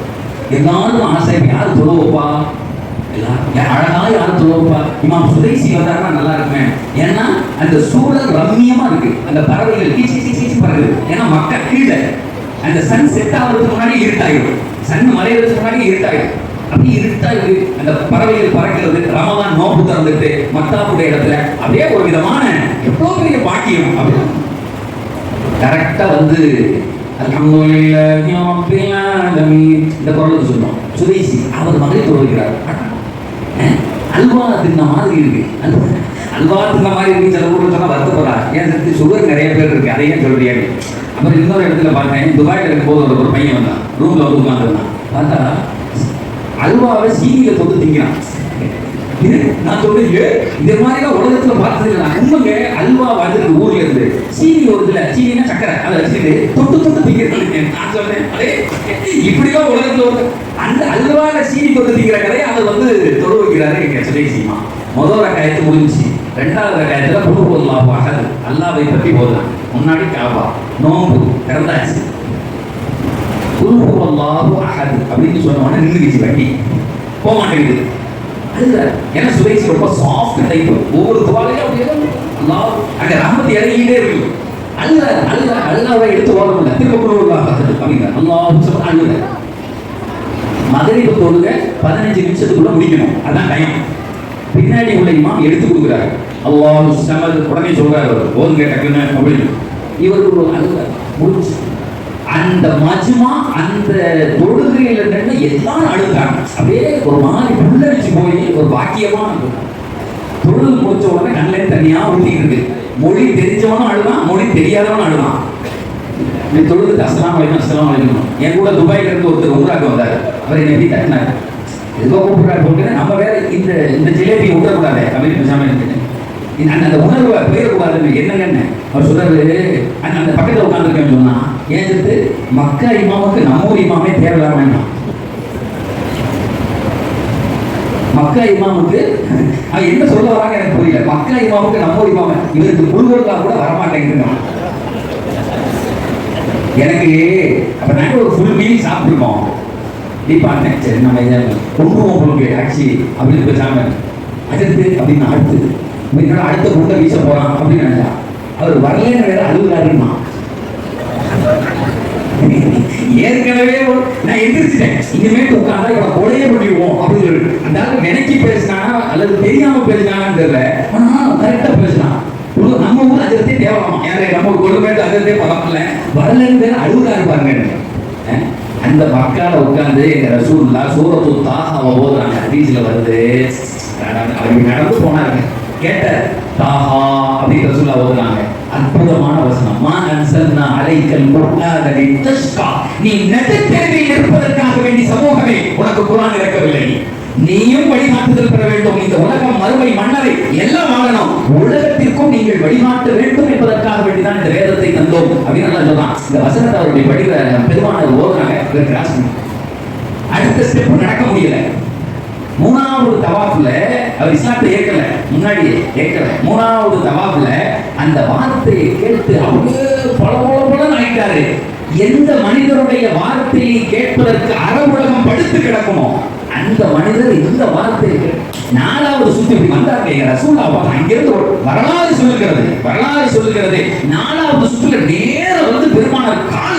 எல்லாரும் ஆசை, யார் தொழு வைப்பா? எல்லாரும் அழகா யாரும் தொழு வைப்பா? இமாம் சுதைசி வந்தாருன்னா நல்லா இருக்குமே. ஏன்னா அந்த சூழல் ரம்மியமா இருக்கு. அந்த பறவைகள் கீச்சு கீச்சு பறகுது. ஏன்னா மக்கள் கீழே அந்த சன் செட் ஆகிறதுக்கு முன்னாடி இருட்டாயிடும், சன் மறைகிறதுக்கு முன்னாடி இருட்டாயிடும். அப்படி இருட்டா இருக்கு. அந்த பறவைகள் பறக்கிறது. ரமலான் நோம்பு திறந்துட்டு மத்தாப்புடைய இடத்துல அப்படியே ஒரு விதமான எவ்வளவு பெரிய பாக்கியம். அப்படின்னு கரெக்டா வந்து அல்ஹம்துலில்லாஹி ரப்பில் ஆலமீன் இந்த குரலுக்கு சொன்னோம். சுதேசி அவர் மகளை தொழுகிறார். அல்வா தின்ன மாதிரி இருக்கு. அல்வா தின்ன மாதிரி இருக்கு. சில ஊரில் சொன்னா வருத்தப்படுறா, ஏன் சுகர் நிறைய பேர் இருக்கு, அதையும் சொல்றியாரு. அப்புறம் இன்னொரு இடத்துல பார்த்தேன், துபாயில் இருக்கும்போது ஒரு பையன் வந்தான், ரூம்ல வந்து உட்காந்துருந்தான். பார்த்தா அல்வாவை சீனியில தொட்டு திங்கிறான். நான் சொல்றேன், இந்த மாதிரிலாம் உலகத்துல பார்த்தது உண்மைங்க. அல்வா வந்துருக்கு ஊர்ல இருந்து, சீனி வருதுல, சீனினா சக்கரை, அதை வச்சுட்டு தொட்டு தொட்டு திங்கிறது. நான் சொல்றேன், அதே இப்படிதான் உலகத்துல அந்த அல்வால சீனி தொட்டு திங்கிற கதையை அவர் வந்து தொழு வைக்கிறாரு எங்க சுதேசிமா. முதல் ரக்காயத்து முடிஞ்சு, 2வது ரக்காயத்துல குல்ஹுவல்லாஹு அஹத் அல்லாஹ்வை பற்றி போதும். முன்னாடி காபா நோம்பு திறந்தாச்சு. குல்ஹுவல்லாஹு அஹத் அப்படின்னு சொன்ன உடனே நின்றுச்சு, வண்டி போக மாட்டேங்குது. ஏன்னா சுதேசி ரொம்ப சாஃப்ட் டைப். ஒவ்வொரு துவாலையும் அப்படியே அல்லாஹ் அங்க ரஹ்மத் இறங்கிட்டே இருக்கு. அல்லாஹ்வை எடுத்து ஓட முடியல. திரும்ப குல்ஹுவல்லாஹு அஹத் அப்படிங்க அல்லாஹ் சுப்ஹானஹு. மகரிபு தொழுகை 15 நிமிஷத்துக்குள்ள முடிக்கணும், அதான் டைம். பின்னாடி உள்ள இமாம் எடுத்து கொடுக்குறாரு. அல்லாஹு ஸமத் உடனே சொல்றாரு, ஓதுங்க டக்குன்னு அப்படின்னு. இவருக்கு அழுக முடிச்சு. அந்த மஜ்மா அந்த தொழுகையில நின்று எல்லாரும் அழுதாங்க. அப்படியே ஒரு மாதிரி புல்லரிச்சு போய் ஒரு பாக்கியமா தொழுது முடிச்ச உடனே கண்ணில் தனியா ஊட்டிட்டு இருக்கு. மொழி தெரிஞ்சவனும் அழுதான், மொழி தெரியாதவனும் அழுதான். தொழுது அஸ்ஸலாமு அலைக்கும் அஸ்ஸலாமு அலைக்கும். என் கூட துபாயில இருந்து ஒருத்தர் உம்ராக்கு வந்தார். அவர் என்ன எப்படி தட்டினார், ஏதோ கூப்பிடுறாரு போட்டு நம்ம வேற இந்த ஜிலேபி விடக்கூடாது அப்படின்னு பேசாம இருக்கேன். அந்த உணர்வை போயிடக்கூடாதுன்னு என்னங்கன்னு அவர் சொல்றாரு. அந்த பக்கத்தில் உட்காந்துருக்கேன்னு சொன்னா ஏன் சேர்த்து மக்கா இமாமுக்கு நம்ம ஊர் இமாமே தேவையில்லாம மக்கா இமாமுக்கு அவன் என்ன சொல்ல வராங்க எனக்கு புரியல. மக்கா இமாமுக்கு நம்ம ஊர் இமாம இவருக்கு முழுவதுக்கா கூட வரமாட்டேங்குது. எனக்கு அப்ப நாங்கள் ஒரு ஃபுல் மீல் சாப்பிட்டுருக்கோம். பார்த்தேன் சரி நம்ம இதை கொண்டுவோம் உங்களுக்கு ஆட்சி அப்படின்னு பேசாம அடுத்து அப்படின்னு அடுத்தது அடுத்த குண்டை வீச போறான் அப்படின்னு நினைச்சா அவர் வரலன்னு வேற அழுகுறாருமா. ஏற்கனவே நான் எந்திரிச்சிட்டேன் இனிமேட்டு உட்காந்தா இவனை கொலையே பண்ணிடுவோம் அப்படின்னு அந்த நினைக்கி பேசினானா அல்லது தெரியாம பேசினானான்னு தெரியல. ஆனா கரெக்டா பேசினான். நம்ம ஊர் அஜரத்தே தேவலாமா யாரே நம்ம கொடுமைட்டு அஜரத்தே பரவாயில்ல வரலன்னு வேற அழுகுறாரு பாருங்க. அந்த மக்கால உட்கார்ந்து எங்க ரசூல்லா சூரத்து தாஹாவை ஓதுறாங்க. ஹதீஸ்ல வருது அவர் நடந்து போனாங்க கேட்ட தாஹா அப்படின்னு ரசூல்லா ஓதுறாங்க. அற்புதமான வசனம். மா அன்சல்னா அலைக்கல் குர்ஆன லிதஷ்கா. நீ நடுத்தெருவில் இருப்பதற்காக வேண்டி சமூகமே உனக்கு குர்ஆன் இறக்கவில்லை. நீயும் வழிகாட்டுதல் பெற வேண்டும். இந்த உலகம் மறுமை மன்னரை எல்லாம் வாழணும். உலகத்திற்கும் நீங்கள் வழிகாட்ட வேண்டும் என்பதற்காக வேண்டிதான் இந்த வேதத்தை தந்தோம் அப்படின்னு நல்லா சொல்லலாம். இந்த வசனத்தை அவருடைய படிக்கிற பெருமானார் ஓதுறாங்க. அடுத்த ஸ்டெப் நடக்க முடியல. மூணாவது தவாஃப்ல அவர் இஸ்லாத்தை ஏற்கல, முன்னாடியே ஏற்கல. மூணாவது தவாஃப்ல அந்த வார்த்தையை கேட்டு அப்படியே பல ஆயிட்டாரு. எந்த மனிதருடைய வார்த்தையை கேட்பதற்கு அரபுலகம் படுத்து கிடக்குமோ அந்த மனிதர் இந்த வார்த்தையை நாலாவது சுத்தி வந்தாங்க. ரசூல்லா அங்கிருந்து வரலாறு சொல்லுகிறது. நாலாவது சுற்றுல நேரம் வந்து பெருமானார் கால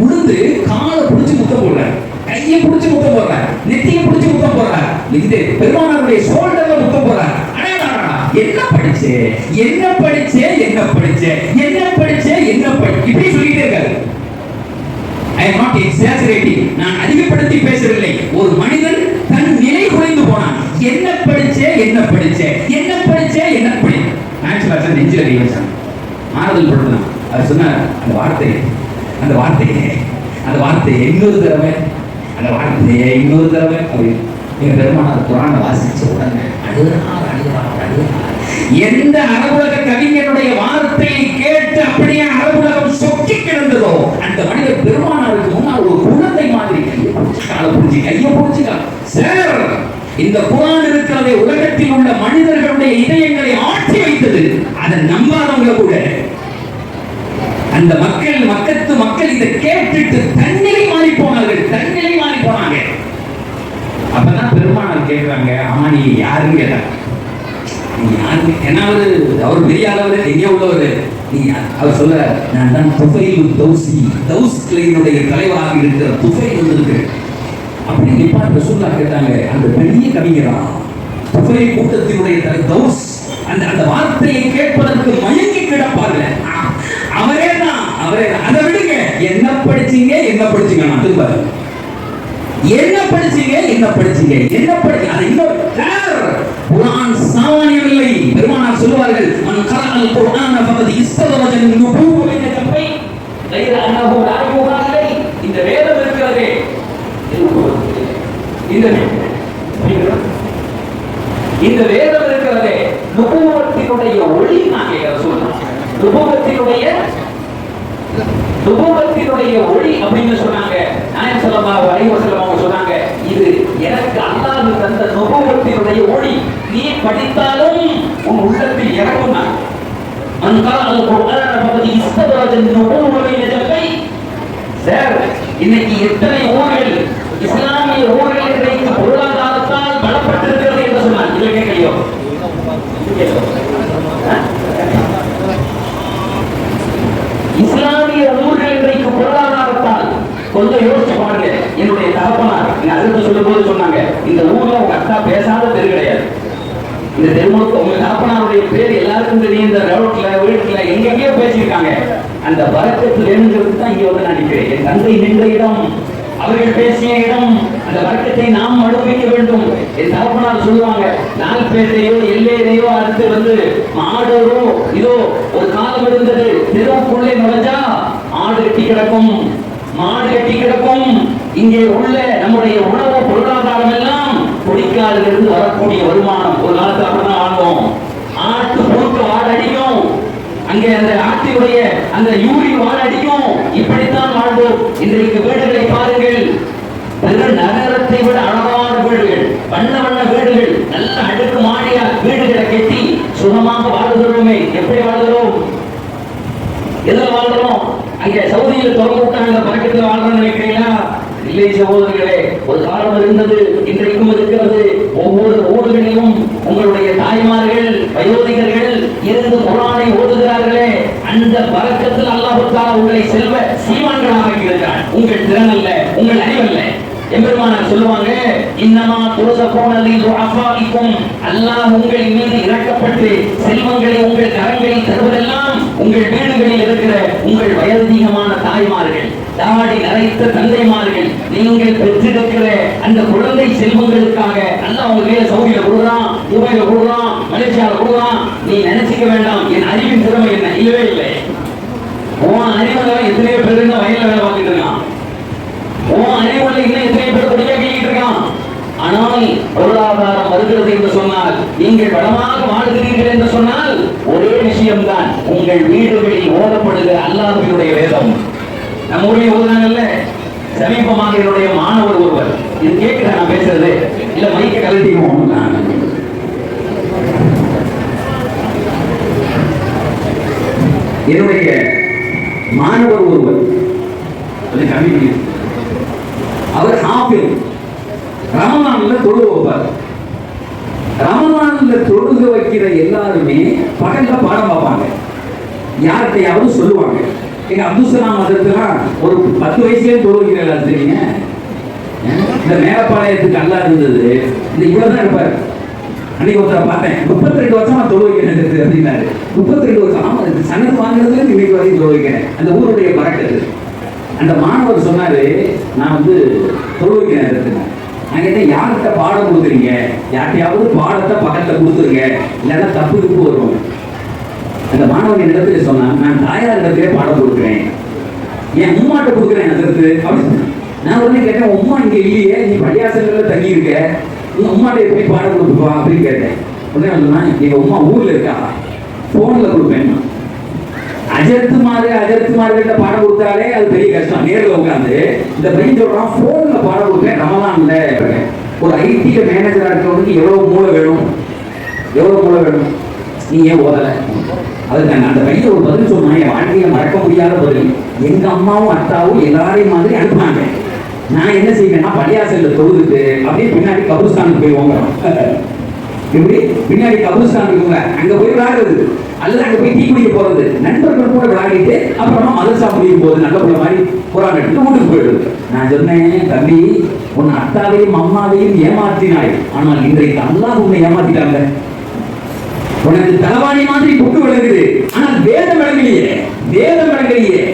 உழுந்து காலை பிடிச்சு முத்தம் போடுறாரு, கையை பிடிச்சு முத்தம் போடுறாரு, நெத்தியை பிடிச்சு முத்தம் போடுறாரு, இந்த பெருமானாருடைய ஷோல்டர்ல முத்தம் போடுறாரு. என்ன படிச்சே இப்படி சொல்லிட்டே இருக்காரு. I am not exaggerating. நான் அதிகப்படுத்தி பேசவில்லை. ஒரு மனிதன் தன் நிலை குறைந்து போனான். என்ன படிச்சே ஆக்சுவலா சார் நெஞ்சில கை வச்சான். ஆறுதல் படுத்தான். அவர் சொன்னார் அந்த வார்த்தையை இன்னொரு தடவை அப்படின்னு எங்க பெருமானார் குர்ஆனை வாசிச்ச உடனே எந்த அரபுலக கவிஞனுடைய வார்த்தையை கேட்டு அப்படியே அரபுலகம் சொக்கி கிடந்ததோ அந்த மனிதர் பெருமானாருக்கு முன்னால் ஒரு குழந்தை மாதிரி கையை பிடிச்சிக்கா. சார் இந்த குர்ஆன் இருக்கிறதே உலகத்தில் உள்ள மனிதர்களுடைய இதயங்களை ஆட்டி வைத்தது. அதை நம்பாதவங்க கூட அந்த மக்கள் இதை கேட்டுட்டு தன்னிலை மாறி போனாங்க. அப்பதான் பெருமானார் கேட்கிறாங்க, ஆமா நீங்க யாருன்னு கேட்டாங்க. அவர் பெரிய அளவில் எங்கே உள்ளவர் அவர் சொல்ல நான் தான் துஃபைல் தௌஸ் கிளையினுடைய தலைவராக இருக்கிற துஃபைல் வந்திருக்கு அப்படின்னு நிப்பாட்ட ரசூல்லா கேட்டாங்க. அந்த பெரிய கவிஞரா துஃபைல் கூட்டத்தினுடைய தௌஸ் அந்த வார்த்தையை கேட்பதற்கு மயங்கி கிடப்பார்கள். அவரே தான் அதை விடுங்க. என்ன படிச்சீங்க நான் திரும்ப என்ன படிச்சீங்க அதை இன்னொரு குர்ஆன் சாமானியமில்லை. பெருமானார் சொல்வார்கள் மன் கரஅல் குர்ஆன ஃபகத் இஸ்ததரஜ நுபுவ பைன ஜம்பை கைர அன்னஹு லா யுஹாலை. இந்த வேதம் இருக்கிறதே இந்த வேதம் இருக்கிறதே நுபுவத்தினுடைய ஒளி. நான் கேட்க சொல்றேன் நுபுவத்தினுடைய ஒளி அப்படின்னு சொன்னாங்க. நாயகம் ஸல்லல்லாஹு அலைஹி வஸல்லம் அவங்க சொன்னாங்க, இது எனக்கு அல்லாஹ் தந்த நுபுவத்தினுடைய ஒளி. நீ படித்தாலும் உன் உள்ளத்தில் இறங்கும். மன் கரஅல் குர்ஆன ஃபகத் இஸ்ததரஜ நுபுவ பைன ஜம்பை. சார் இன்னைக்கு எத்தனை ஊர்கள் இஸ்லாமிய ஊர்கள் இன்றைக்கு பொருளாதாரத்தால் பலப்பட்டிருக்கிறது என்று சொன்னார். இல்லை கேட்கலையோ? இஸ்லாமிய ஊர்கள் இன்றைக்கு பொருளாதாரத்தால் கொஞ்சம் யோசிச்சு பாருங்க. என்னுடைய தகப்பனார் அடுத்து சொல்லும் போது சொன்னாங்க, இந்த ஊர்ல உங்க அக்கா பேசாத தெரு கிடையாது. இந்த தெருமுழுக்க உங்க தகப்பனாருடைய பேர் எல்லாருக்கும் தெரியும். இந்த ரோட்ல வீட்டுல எங்கெங்கயோ பேசியிருக்காங்க. அந்த வரக்கத்தில் எழுந்திருந்து தான் இங்க வந்து நான் நிற்கிறேன். என் தந்தை நின்ற இடம், அவர்கள் பேசிய இடம், அந்த வர்க்கத்தை நாம் அனுபவிக்க வேண்டும். என் தகப்பனார் சொல்லுவாங்க, நால்பேட்டையோ எல்லையோ அடுத்து வந்து ஆடோ இதோ ஒரு காலம் இருந்தது. தெருவுக்குள்ளே நுழைஞ்சா ஆடு கட்டி கிடக்கும், மாடு கட்டி கிடக்கும். இங்கே உள்ள நம்முடைய உணவு பொருளாதாரம் எல்லாம் குடிக்காலிலிருந்து வரக்கூடிய வருமானம். ஒரு காலத்தில் அப்படிதான் வாழ்ந்தோம். ஆட்டு அங்கே அந்த ஆட்சியுடைய அந்த யூரி வாழடிக்கும். இப்படித்தான் வாழ்ந்தோம். இன்றைக்கு வீடுகளை பாருங்கள், நகரத்தை விட அழகான வீடுகள், வண்ண வண்ண வீடுகள், நல்ல அடுக்கு மாடியா வீடுகளை கட்டி சுகமாக வாழ்கிறோமே. எப்படி வாழ்கிறோம்? எதில் வாழ்கிறோம்? அங்கே சவுதியில் தொடர்பு விட்டாங்க, பறக்கத்தில் வாழ்றோம்னு நினைக்கிறீங்களா? இல்லை சகோதரர்களே, ஒரு காலம் இருந்தது, இன்றைக்கும் இருக்கிறது. ஒவ்வொரு ஊர்களிலும் உங்களுடைய தாய்மார்கள், வயோதிகர்கள் இருந்து குர்ஆனை ஓதுகிறார்களே, அந்த பறக்கத்தில் அல்லாஹ் தஆலா உங்களை செல்வ சீமான்களாக ஆக்கியிருக்கிறான். உங்கள் திறன் அல்ல, உங்கள் அறிவல்ல. எம்பெருமானார் சொல்லுவாங்க, இன்னமா துரஸகூன லிதுஅஃபாஇக்கும், அல்லாஹ் உங்களின் மீது இரக்கப்பட்டு செல்வங்களை உங்கள் கரங்களில் தருவதெல்லாம் உங்கள் வீடுகளில் இருக்கிற உங்கள் வயதிகமான தாய்மார்கள், தாடி நரைத்த தந்தைமார்கள், நீங்கள் பெற்றெடுக்கிற அந்த குழந்தை செல்வங்களுக்காக அல்லாஹ் உங்க கையில சவுதியில கொடுக்குறான், துபாயில கொடுக்குறான், மலேசியாவில் கொடுக்குறான். நீ நினைச்சுக்க வேண்டாம் என் அறிவின் திறமை என்ன, இல்லவே இல்லை. உன் அறிவுல எத்தனையோ பேர் வயல்ல வேலை பார்த்துட்டு இருக்கான், உன் அறிவுல இன்னும் எத்தனை பேர் கொடியா கேட்டு இருக்கான். ஆனால் பொருளாதாரம் வருகிறது என்று சொன்னால், நீங்கள் வளமாக வாழ்கிறீர்கள் என்று சொன்னால் ஒரே விஷயம்தான், உங்கள் வீடுகளில் ஓதப்படுகிற அல்லாஹ்வினுடைய வேதம். நம்ம ஊரில் ஓதுனாங்கல்ல, சமீபமாக என்னுடைய மாணவர் ஒருவர், இது கேட்கிற நான் பேசுறது இல்ல, மைக்க கலட்டிடுவோம். என்னுடைய மாணவர் ஒருவர் அவர் ஹாஃபில், ரமலான்ல தொழுக வைப்பார். ரமலான்ல தொழுக வைக்கிற எல்லாருமே பகல்ல பாடம் பார்ப்பாங்க, யார்கிட்டையாவது சொல்லுவாங்க. எங்க அப்துல் சலாம் அதற்கெல்லாம் ஒரு 10 வயசுலயே தொழுகிறாங்க தெரியுங்க. இந்த மேலப்பாளையத்துக்கு அல்லா இருந்தது, இந்த இவ்வளவுதான் இருப்பார். அன்னைக்கு ஒருத்தரை பார்த்தேன், 32 வருஷமா தொழு வைக்கிறேன் அப்படின்னாரு. 32 வருஷம், ஆமா, சனத்து வாங்குறதுல இன்னைக்கு வரைக்கும் தொழு வைக்கிறேன். அந்த ஊருடைய பறக்கத்து. அந்த மாணவர் சொன்னாரு, நான் வந்து தொழு வைக்கிறேன் இருக்குங்க. நான் கேட்டேன், யார்கிட்ட பாடம் கொடுக்குறீங்க? யார்கிட்டையாவது பாடத்தை பக்கத்துல கொடுத்துருங்க, இல்லைன்னா தப்பு தப்பு வரும். அந்த மாணவன் இடத்துல சொன்னான், நான் தாயார் இடத்திலே பாடம் கொடுக்குறேன், என் உம்மாட்ட கொடுக்குறேன் அதற்கு அப்படின்னு. நான் உடனே கேட்டேன், உம்மா இங்க இல்லையே, நீ பள்ளியாசல்ல தங்கி இருக்க, உங்க உம்மாட்ட போய் பாடம் கொடுப்பா அப்படின்னு கேட்டேன். உடனே சொன்னா, எங்க உம்மா ஊர்ல இருக்கா, போன்ல கொடுப்பேன். அஜர்த்துமார்கிட்ட பாடம் கொடுத்தாலே அது பெரிய கஷ்டம், நேரில் உட்காந்து. இந்த பையன் சொல்றான், போன்ல பாடம் கொடுப்பேன் ரமலான்ல. ஒரு ஐடில மேனேஜரா இருக்கிறவனுக்கு எவ்வளவு மூளை வேணும், எவ்வளவு மூளை வேணும்? நீ ஏன் ஓதல? அதுக்கு அந்த பையன் ஒரு பதில் சொன்னான், என் வாழ்க்கையை மறக்க முடியாத பதில். எங்க அம்மாவும் அத்தாவும் எல்லாரையும் மாதிரி அனுப்புனாங்க. நான் என்ன செய்வேன்னா, பள்ளியாசல்ல தொழுதுட்டு அப்படியே பின்னாடி கபுஸ்தானுக்கு போய் வாங்குறோம். இப்படி பின்னாடி கபுஸ்தான் இருக்குங்க, அங்க போய் விளையாடுறது, அல்லது அங்க போய் டீ குடிக்க போறது, நண்பர்கள் கூட விளையாடிட்டு அப்புறமா மதரசா முடியும் போது நல்ல பிள்ளை மாதிரி குரான் எடுத்து வீட்டுக்கு போயிடுது. நான் சொன்னேன், தம்பி, உன் அத்தாவையும் அம்மாவையும் ஏமாற்றினாய், ஆனால் இன்றைக்கு அல்லாஹ் உன்னை ஏமாத்திட்டாங்க. உனக்கு தலவாணி மாதிரி புக்கு விளங்குது, ஆனால் வேதம் விளங்கலையே, வேதம் விளங்கலையே.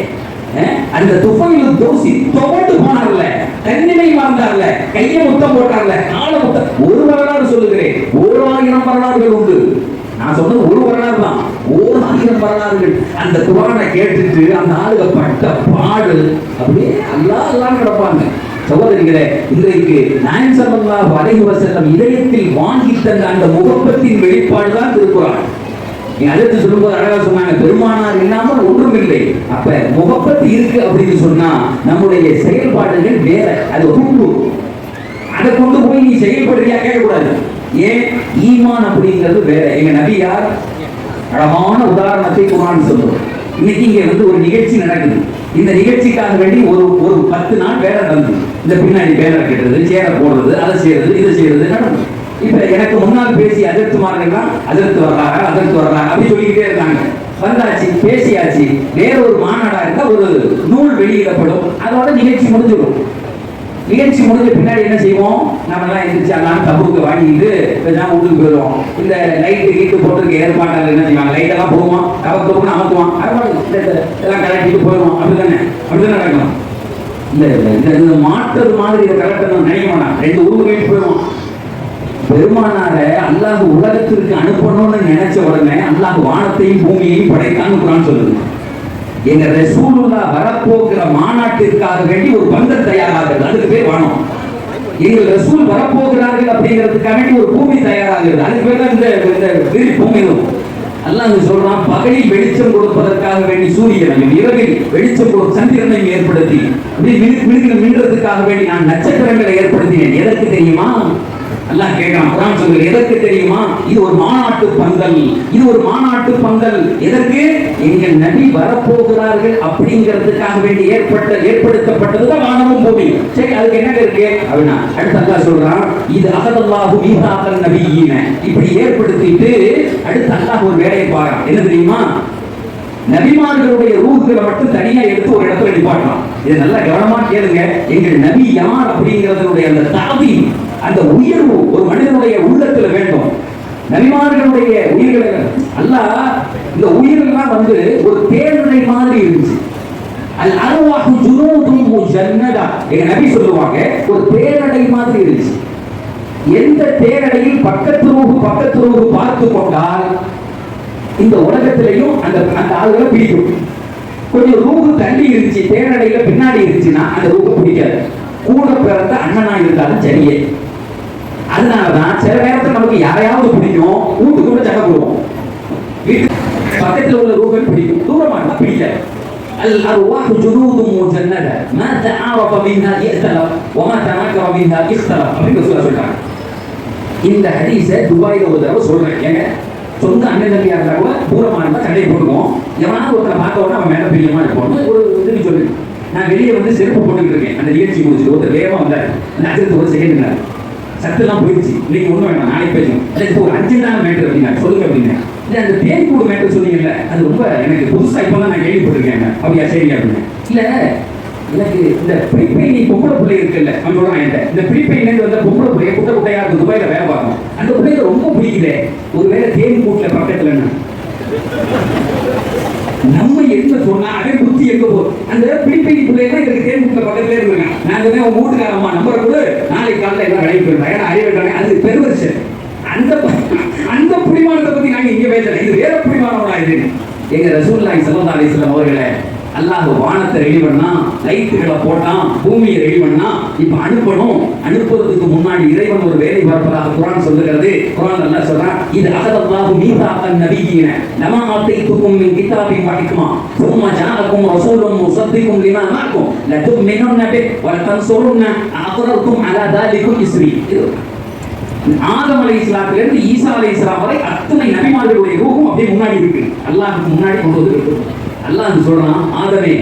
அந்த துஃபைல் தோசி துவண்டு போனார்ல, தன்னிலை மறந்தார்ல, கையை முத்தம் போட்டார்ல, கால முத்தம். ஒரு வரலாறு சொல்லுகிறேன், 1000 வரலாறுகள் உண்டு. நான் சொன்னது ஒரு வரலாறு தான், 1000 வரலாறுகள். அந்த குர்ஆனை கேட்டுட்டு அந்த ஆளுக பட்ட பாடு அப்படியே அல்லாஹ் அல்லாஹ் கிடப்பாங்க. சகோதரிகளே, இன்றைக்கு நாயகம் ஸல்லல்லாஹு அலைஹி வஸல்லம் இதயத்தில் வாங்கி தந்த அந்த முகப்பத்தின் வெளிப்பாடு தான் திருக்குர்ஆன். அடுத்து சொல்லும்போது அழகா சொன்னாங்க, பெருமானார் இல்லாமல் ஒன்றும் இல்லை. அப்ப முகப்பத்து இருக்கு அப்படின்னு சொன்னா நம்முடைய செயல்பாடுகள் வேற, அது ஹுக்கு. அதை கொண்டு போய் நீ செயல்படுறியா கேட்கக்கூடாது. ஏன்? ஈமான் அப்படிங்கிறது வேற. எங்க நபியார் அழகான உதாரணத்தை குர்ஆன் சொல்லுவோம். இன்னைக்கு இங்க வந்து ஒரு நிகழ்ச்சி நடக்குது, இந்த நிகழ்ச்சிக்காக வேண்டி ஒரு 10 நாள் வேலை நடந்தது. இந்த பின்னாடி வேலை கட்டுறது, சேர போடுறது, அதை செய்யறது, இதை செய்யறது நடந்தது. இப்ப எனக்கு முன்னால் பேசி அதிர்த்துமார்கள்லாம் அதிர்த்து வர்றாங்க அப்படி சொல்லிக்கிட்டே இருக்காங்க. வந்தாச்சு, பேசியாச்சு. வேற ஒரு மாநாடா இருந்தா ஒரு நூல் வெளியிடப்படும், அதோட நிகழ்ச்சி முடிஞ்சிடும். நிகழ்ச்சி முடிஞ்ச பின்னாடி என்ன செய்வோம்? நம்ம எல்லாம் எந்திரிச்சாலாம் தப்புக்கு வாங்கிட்டு பேசாம வீட்டுக்கு போயிடுவோம். இந்த லைட்டு கீட்டு போட்டுருக்க ஏற்பாட்டாளர் என்ன செய்வாங்க? லைட் எல்லாம் போடுவோம், தப்புன்னு அமர்த்துவோம், எல்லாம் கலட்டிட்டு போயிடுவோம். அப்படிதான் நடக்கும். இந்த மாற்றது மாதிரி இதை கலட்டணும் நினைக்க மாட்டான். 2 ஊருக்கு போயிட்டு போயிடுவோம். பெருமானார அல்லாஹ் உலகத்திற்கு அனுப்பணும்னு நினைச்ச உடனே அல்லாஹ் வானத்தையும் பூமியையும் படைத்தான்னு குர்ஆன் சொல்லுது. எங்க ரசூலுல்லாஹ் வரப்போகிற மாநாட்டிற்காக வேண்டி ஒரு பந்தர் தயாராகிறது, அதுக்கு பேர் வானம். எங்கள் ரசூல் வரப்போகிறார்கள் அப்படிங்கிறதுக்காக வேண்டி ஒரு பூமி தயாராகிறது, அதுக்கு பேர் தான் இந்த பூமி. அல்லாஹ் சொல்றான், பகலில் வெளிச்சம் கொடுப்பதற்காக வேண்டி சூரியனையும், இரவில் வெளிச்சம் கொடுக்கும் சந்திரனையும் ஏற்படுத்தி மின்றதுக்காக வேண்டி நான் நட்சத்திரங்களை ஏற்படுத்தினேன். எதற்கு தெரியுமா? அல்லாஹ் கேட்கிறான், குர்ஆன் சொல்லுது, எதற்கு தெரியுமா? இது ஒரு மாநாட்டு பந்தல், இது ஒரு மாநாட்டு பந்தல். எதற்கு? எங்கள் நபி வரப்போகிறார்கள் அப்படிங்கிறதுக்காக வேண்டி ஏற்படுத்தப்பட்டதுதான் வானமும் பூமி. சரி, அதுக்கு என்ன இருக்கு அப்படின்னா, அடுத்து அல்லாஹ் சொல்றான், இது அஹதல்லாஹு மீசாக்கல் நபியீன. இப்படி ஏற்படுத்திட்டு அடுத்து அல்லாஹ் ஒரு வேலையை பார்க்கறான். என்ன தெரியுமா? நபிமார்களுடைய ரூஹ்களை மட்டும் தனியா எடுத்து ஒரு இடத்துல நிப்பாட்டலாம். இதை நல்லா கவனமா கேளுங்க. எங்கள் நபி யார் அப்படிங்கிறதுடைய அந்த தாதீம், அந்த உயர்வு ஒரு மனிதனுடைய உள்ளத்துல வேண்டும். நபிமார்களுடைய உயிர்களை அல்லாஹ் இந்த உயிரெல்லாம் வந்து ஒரு தேர்தலை மாதிரி இருந்துச்சு. அல் அர்வாஹு ஜுனூதுன் முஜன்னதா. எங்க நபி சொல்லுவாங்க, ஒரு தேரடை மாதிரி இருந்துச்சு. எந்த தேரடையில் பக்கத்து ரூஹு பார்த்து கொண்டால் இந்த உலகத்திலையும் அந்த ஆளுகளை பிடிக்கும். கொஞ்சம் ரூஹு தள்ளி இருந்துச்சு, தேரடையில பின்னாடி இருந்துச்சுன்னா அந்த ரூஹு பிடிக்காது. கூட பிறந்த அண்ணனா இருந்தாலும் சரியே. அதனாலதான் சில நேரத்தில் நமக்கு யாரையாவது பிடிக்கும், வீட்டு கூட சண்டை போடுவோம். வீட்டு பக்கத்தில் உள்ள ரூஹை பிடிக்கும், தூரமா இருந்தா பிடிக்காது. அல் அர்வாஹு ஜுனூதுன் முஜன்னதா மா தஆரஃப மின்ஹா இஹ்தலஃப் வ மா தனக்கர மின்ஹா இஹ்தலஃப் அப்படின்னு சொல்றாங்க. இந்த ஹதீஸை துபாயில ஒரு தடவை சொல்றேன். ஏங்க, சொந்த அண்ணன் தம்பியா இருந்தா கூட தூரமா இருந்தா சண்டையை போட்டுக்குவோம். எவனாவது ஒருத்தரை பார்த்த உடனே அவன் மேல பிரியமா இருப்போம். ஒரு இதுன்னு சொல்லி நான் வெளியே வந்து செருப்பு போட்டுக்கிட்டு இருக்கேன். அந்த நிகழ்ச்சி முடிச்சுட்டு ஒருத்தர் வேகமா வந்தார். அந்த அஜித் ஒரு செகண்ட் சத்தெல்லாம் போயிடுச்சு. இன்னைக்கு ஒன்றும் வேண்டாம், நாளைக்கு பேசுவோம். இல்லை இப்போ ஒரு 5 நாள் மேட்டர் அப்படின்னா சொல்லுங்க அப்படின்னு. இல்லை அந்த தேன்கூடு மேட்டர் சொன்னீங்கல்ல, அது ரொம்ப எனக்கு புதுசாக இப்போ தான் நான் கேள்விப்பட்டிருக்கேன். அப்படியா? சரிங்க அப்படின்னு. இல்லை எனக்கு இந்த ப்ரீபெய்னி பொம்பளை பிள்ளை இருக்குல்ல, அவன் சொல்றான் என்கிட்ட, இந்த ப்ரீபெய்ன்லேருந்து வந்த பொம்பளை பிள்ளைய குட்டையா இருக்கு, துபாயில வேலை பார்க்கணும். அந்த பிள்ளைங்க ரொம்ப பிடிக்குது. ஒருவேளை தேன் கூட்டில் பக்கத்துல நம்ம என்ன சொன்னா அதே புத்தி எங்க போகுது? அந்த பிடிப்பைக்கு பிள்ளைங்க இதுக்கு தேன் கூட்டில் பக்கத்துல இருக்காங்க. நான் சொன்னேன், உங்க வீட்டுக்காரம்மா நம்பரை கூட நாளைக்கு காலையில் எல்லாம் வேலைக்கு போயிருந்தாங்க. ஏன்னா அறிவிட்டாங்க, அது பெருவரிசை. அந்த புரிமானத்தை பத்தி நாங்க இங்க பேசல. இது வேற புரிமானம்னா இது. எங்க ரசூலுல்லாஹி ஸல்லல்லாஹு அலைஹி வஸல்லம் அவர்களே, அல்லாஹ் வானத்தை ரெடி பண்ணா, லைட்டுகளை போட்டான், பூமியை ரெடி பண்ணா, இப்ப அனுப்புறதுக்கு முன்னாடி இறைவன் ஒரு வேலை பார்ப்பதாக குர்ஆன் சொல்லுகிறது. குர்ஆன் அல்லாஹ் சொல்றான், இது அஹதல்லாஹு மீசாக்கன் நபியீன லமா ஆதைதுகும் மின் கிதாபின் வ ஹிக்மா ثم جاءكم رسول مصدق لما معكم لتؤمنن به ولتنصرن أقررتم على ذلكم إسري. ஆதம் அலைஹிஸ்ஸலாத்துல இருந்து ஈசா அலைஹிஸ்ஸலாம் வரை அத்தனை நபிமார்களுடைய ரூஹும் அப்படியே முன்னாடி இருக்கு. அல்லாஹ்வுக்கு முன்னாடி கொண்டு வந்து இருக்கு. அல்லாஹ் சொல்றான், ஆதமே,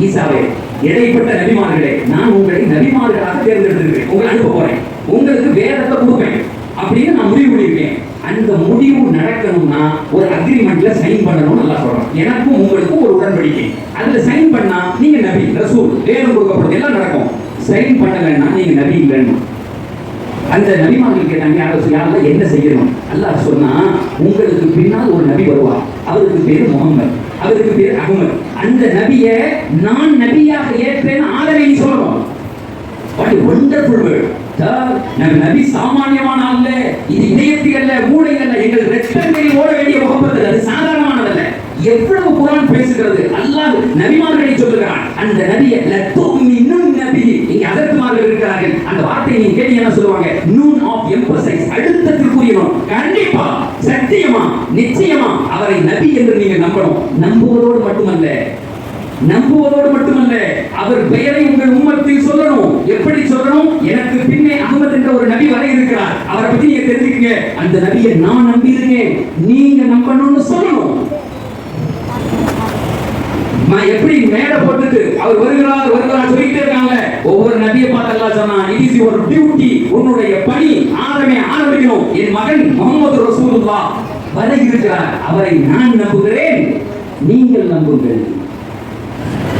ஈசாவே, இடைப்பட்ட நபிமார்களே, நான் உங்களை நபிமார்களாக தேர்ந்தெடுத்திருக்கேன். உங்களை அனுப்ப போறேன், உங்களுக்கு வேதத்தை கொடுப்பேன் அப்படின்னு நான் முடிவு பண்ணியிருக்கேன். அந்த முடிவு நடக்கணும்னா ஒரு அக்ரிமெண்ட்ல சைன் பண்ணணும்னு அல்லாஹ் சொல்றான். எனக்கும் உங்களுக்கும் ஒரு உடன்படிக்கை, அதுல சைன் பண்ணா நீங்க நபி, ரசூல், வேதம் கொடுக்கப்படுறது எல்லாம் நடக்கும். சைன் பண்ணலைன்னா நீங்க நபி இல்லைன்னு. அந்த நபிமார்கள் கேட்டாங்க, யாரும் என்ன செய்யணும்? அல்லாஹ் சொன்னா, உங்களுக்கு பின்னால் ஒரு நபி வருவார், அவருக்கு பேரு முகமது, அவருக்கு பேரு அஹ்மத். அந்த நபியை நான் நபியாக ஏற்றேன்னு ஆதரவை சொல்லணும். What a wonderful word. நபி சாமானியமான அல்ல, இது இதயத்தில் அல்ல, மூளையில் அல்ல, எங்கள் இரத்தங்களில் ஓட வேண்டிய முகமது. அது சாதாரணமானதல்ல. எவ்வளவு குர்ஆன் பேசுகிறது. அல்லாஹ் நபிமார்களை சொல்லுகிறான். அந்த நபியை லதுமினுன் நபி, இங்க அதர்மார்கள் இருக்கிறார்கள். அந்த வார்த்தையை நீங்க கேட்டீங்கன்னா சொல்லுவாங்க, நூன் ஆஃப் எம்பசைஸ், அழுத்தத்திற்குரிய நூன். கண்டிப்பா, சத்தியமா, நிச்சயமா அவரை நபி என்று நீங்க நம்பணும். நம்புவதோடு மட்டுமல்ல, அவர் பெயரை உங்கள் உம்மத்தில் சொல்லணும். எப்படி சொல்லணும்? எனக்கு பின்னே அஹ்மத் என்ற ஒரு நபி வர இருக்கிறார், அவரை பத்தி நீங்க தெரிஞ்சுக்கங்க. அந்த நபியை நான் நம்பி இருக்கேன், நீங்க நம்பணும்னு சொல்லணும். எப்படி மேடை போட்டுட்டு அவர் வருகிறார் சொல்லிட்டே இருக்காங்க. ஒவ்வொரு நபியை பார்த்து அல்லாஹ் சொன்னான், இட் இஸ் யுவர் டியூட்டி, உன்னுடைய பணி. ஆதமே ஆரம்பிக்கணும். என் மகன் முஹம்மது ரசூலுல்லாஹ் வர இருக்கிறார், அவரை நான் நம்புகிறேன், நீங்கள் நம்புங்கள்.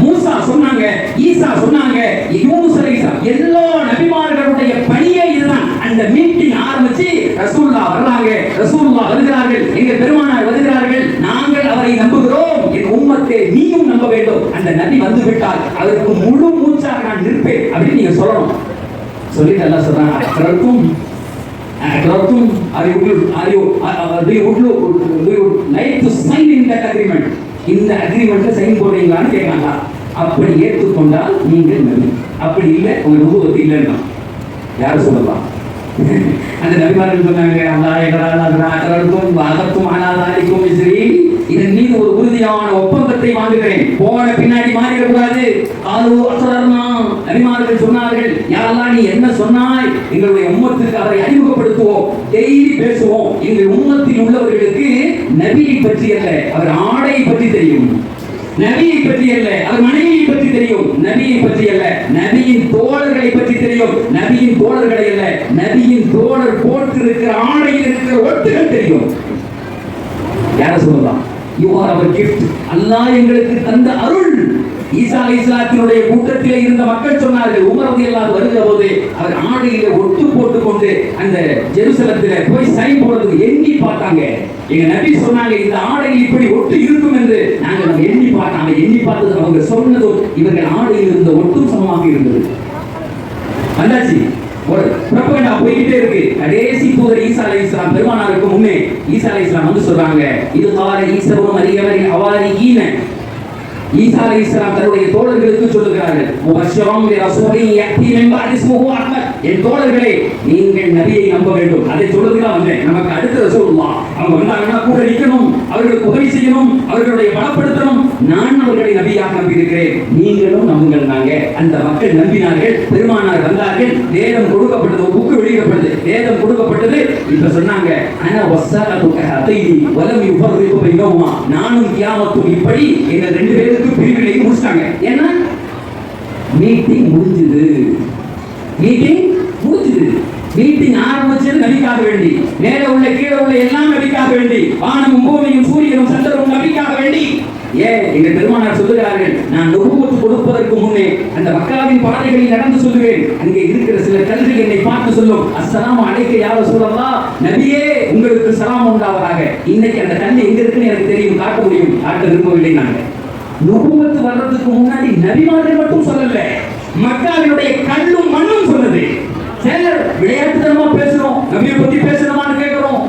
மூசா சொன்னாங்க, ஈசா சொன்னாங்க, யூனுஸ் அலைஹிஸ்ஸலாம், எல்லா நபிமார்களுடைய பணியே இதுதான். அந்த மீட்டிங் ஆரம்பிச்சு ரசூலுல்லாஹ் வர்றாங்க, ரசூலுல்லாஹ் வருகிறார்கள், எங்க பெருமானார் வருகிறார்கள், நாங்கள் அவரை நம்புகிறோம், என் உம்மத்தை நீயும் நம்ப வேண்டும். அந்த நபி வந்து விட்டால் அதற்கு முழு மூச்சாக நான் நிற்பேன் அப்படின்னு நீங்க சொல்லணும். சொல்லிட்டு அல்லாஹ் சொல்றாங்க, அக்ரத்தும் இந்த அக்ரிமெண்ட்ல சைன் போடுறீங்களான்னு கேட்காங்க. அப்படி ஏற்றுக்கொண்டால் நீங்கள் நபி, அப்படி இல்லை உங்க நுபுவத்து இல்லைன்னா யாரும் சொல்லலாம். அந்த நபிமார்கள் சொன்னாங்க, அல்லாஹ் எகராக்கும் அகத்தும் அனாதாரிக்கும் இஸ்ரீ, இதன் மீது ஒரு உறுதியான ஒப்பந்தத்தை வாங்குகிறேன், போன பின்னாடி மாறிடக்கூடாது. நபிமார்கள் சொன்னார்கள், யா அல்லாஹ் நீ என்ன சொன்னாய், எங்களுடைய உம்மத்துக்கு அவரை அறிமுகப்படுத்துவோம், டெய்லி பேசுவோம். எங்கள் உம்மத்தில் உள்ளவர்களுக்கு நபியை பற்றி அல்ல, அவர் ஆடையை பற்றி தெரியும். நபியை பற்றி அல்ல, அவர் மனைவியை பற்றி தெரியும். நபியை பற்றி அல்ல, நபியின் தோழர்களை பற்றி தெரியும். நபியின் தோழர்களை அல்ல, நபியின் தோழர் போட்டிருக்கிற ஆடையில் இருக்கிற ஒட்டுகள் தெரியும். யார சொல்லலாம்? You are our gift. அல்லாஹ் எங்களுக்கு தந்த அருள். ஈசா அலைஹிஸ்ஸலாத்தினுடைய கூட்டத்திலே இருந்த மக்கள் சொன்னார்கள், உமர் ரலியல்லாஹு வருகிற போது அவர் ஆடையில ஒட்டு போட்டுக் கொண்டு அந்த ஜெருசலத்திலே போய் சைன் போடுறதுக்கு எண்ணி பார்த்தாங்க. எங்க நபி சொன்னாங்க, இந்த ஆடையில் இப்படி ஒட்டு இருக்கும் என்று. நாங்கள் எண்ணி பார்த்தாங்க. எண்ணி பார்த்தது அவங்க சொன்னதும் இவர்கள் ஆடையில் இருந்த ஒட்டும் சமமாக இருந்தது. வந்தாச்சு, ஒரு புறப்பகண்டா போயிட்டே இருக்கு. கடைசி தூதர் ஈசா அலைஹிஸ்ஸலாம் பெருமானாருக்கு முன்னே ஈசா அலைஹிஸ்ஸலாம் வந்து சொல்றாங்க, இது கால ஈசாவும் மரியமரின் அவாரிகீன. ஈசா அலைஹிஸ்ஸலாம் தன்னுடைய தோழர்களுக்கு சொல்லுகிறார்கள், முபஷ்ஷிரன் பிரசூலின் யஅதி மின் பஅதி இஸ்முஹு அஹ்மத். என் தோழர்களே, நீங்கள் நபியை நம்ப வேண்டும். அதை சொல்லுகிறா வந்தேன். நமக்கு அடுத்த ரசூலுல்லாஹ் அவங்க வந்தாங்கன்னா கூட நிற்கணும், அவர்களுக்கு உதவி செய்யணும், அவர்களுடைய பலப்படுத்தணும். நான் அவர்களை நபியாக நம்பியிருக்கிறேன், நீங்களும் நம்புங்கள். நாங்க அந்த மக்கள் நம்பினார்கள். பெருமானார் வந்தார்கள். வேதம் கொடுக்கப்பட்டது, ஒரு புக்கு வெளியிடப்பட்டது, வேதம் கொடுக்கப்பட்டது. இப்ப சொன்னாங்க, அன வஸஅதுக ஹதைனி வலம் யுஃபர்ரிகு பைனஹுமா. நானும் கியாமத்தும் இப்படி எங்கள் ரெண்டு பேருக்கு பிரிவினை முடிச்சிட்டாங்க. ஏன்னா மீட்டிங் முடிஞ்சது. மீட்டிங் முடிஞ்சது. மீட்டிங் ஆரம்பிச்சது நபிக்காக வேண்டி. மேல உள்ள கீழே உள்ள எல்லாம் நபிக்காக வேண்டி. வானமும் பூமியும் சூரியனும் சந்திரனும் நபிக்காக வேண்டி. எங்க பெருமானார் சொல்லுகிறார்கள், நான் நுபுவத்து கொடுப்பதற்கு முன்னே அந்த மக்காவின் பாதைகளில் நடந்து சொல்லுவேன். அங்கே இருக்கிற சில கல்விகள் என்னை பார்த்து சொல்லும், அஸ்ஸலாமு அலைக்க யா ரசூலல்லாஹ், நபியே உங்களுக்கு சலாம் உண்டாவதாக. இன்னைக்கு அந்த கல் எங்க இருக்குன்னு எனக்கு தெரியும், காட்ட முடியும். காட்ட விரும்பவில்லை. நாங்கள் நுபுவத்து வர்றதுக்கு முன்னாடி நபிமார்கள் மட்டும் சொல்லல, மக்காவினுடைய கல்லும் மண்ணும் சொன்னது. சிலர் விளையாட்டுத்தனமா பேசுறோம், நபியை பத்தி பேசணுமான்னு கேட்கிறோம்.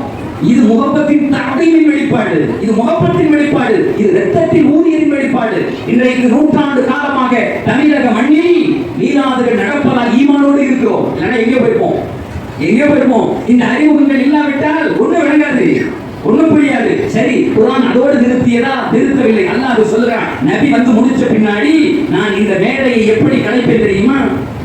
இது முகப்பத்தின் தடையின் வெளிப்பாடு, இது முகப்பத்தின் வெளிப்பாடு, இது ரத்தத்தின் ஊதியின் வெளிப்பாடு. இன்றைக்கு நூற்றாண்டு காலமாக தமிழக மண்ணில் மீளாதுகள் நடப்பதால் ஈமானோடு இருக்கிறோம். இல்லைன்னா எங்கே போயிருப்போம்? எங்கே போயிருப்போம்? இந்த அறிமுகங்கள் இல்லாவிட்டால் ஒண்ணு விளங்காது, ஒண்ணும் புரியாது. சரி, குர்ஆன் அதோடு நிறுத்தியதா? நிறுத்தவில்லை. அல்லாஹ் சொல்றான், நபி வந்து முடிச்ச பின்னாடி நான் இந்த மேடையை எப்படி கலைப்பேன் தெரியுமா?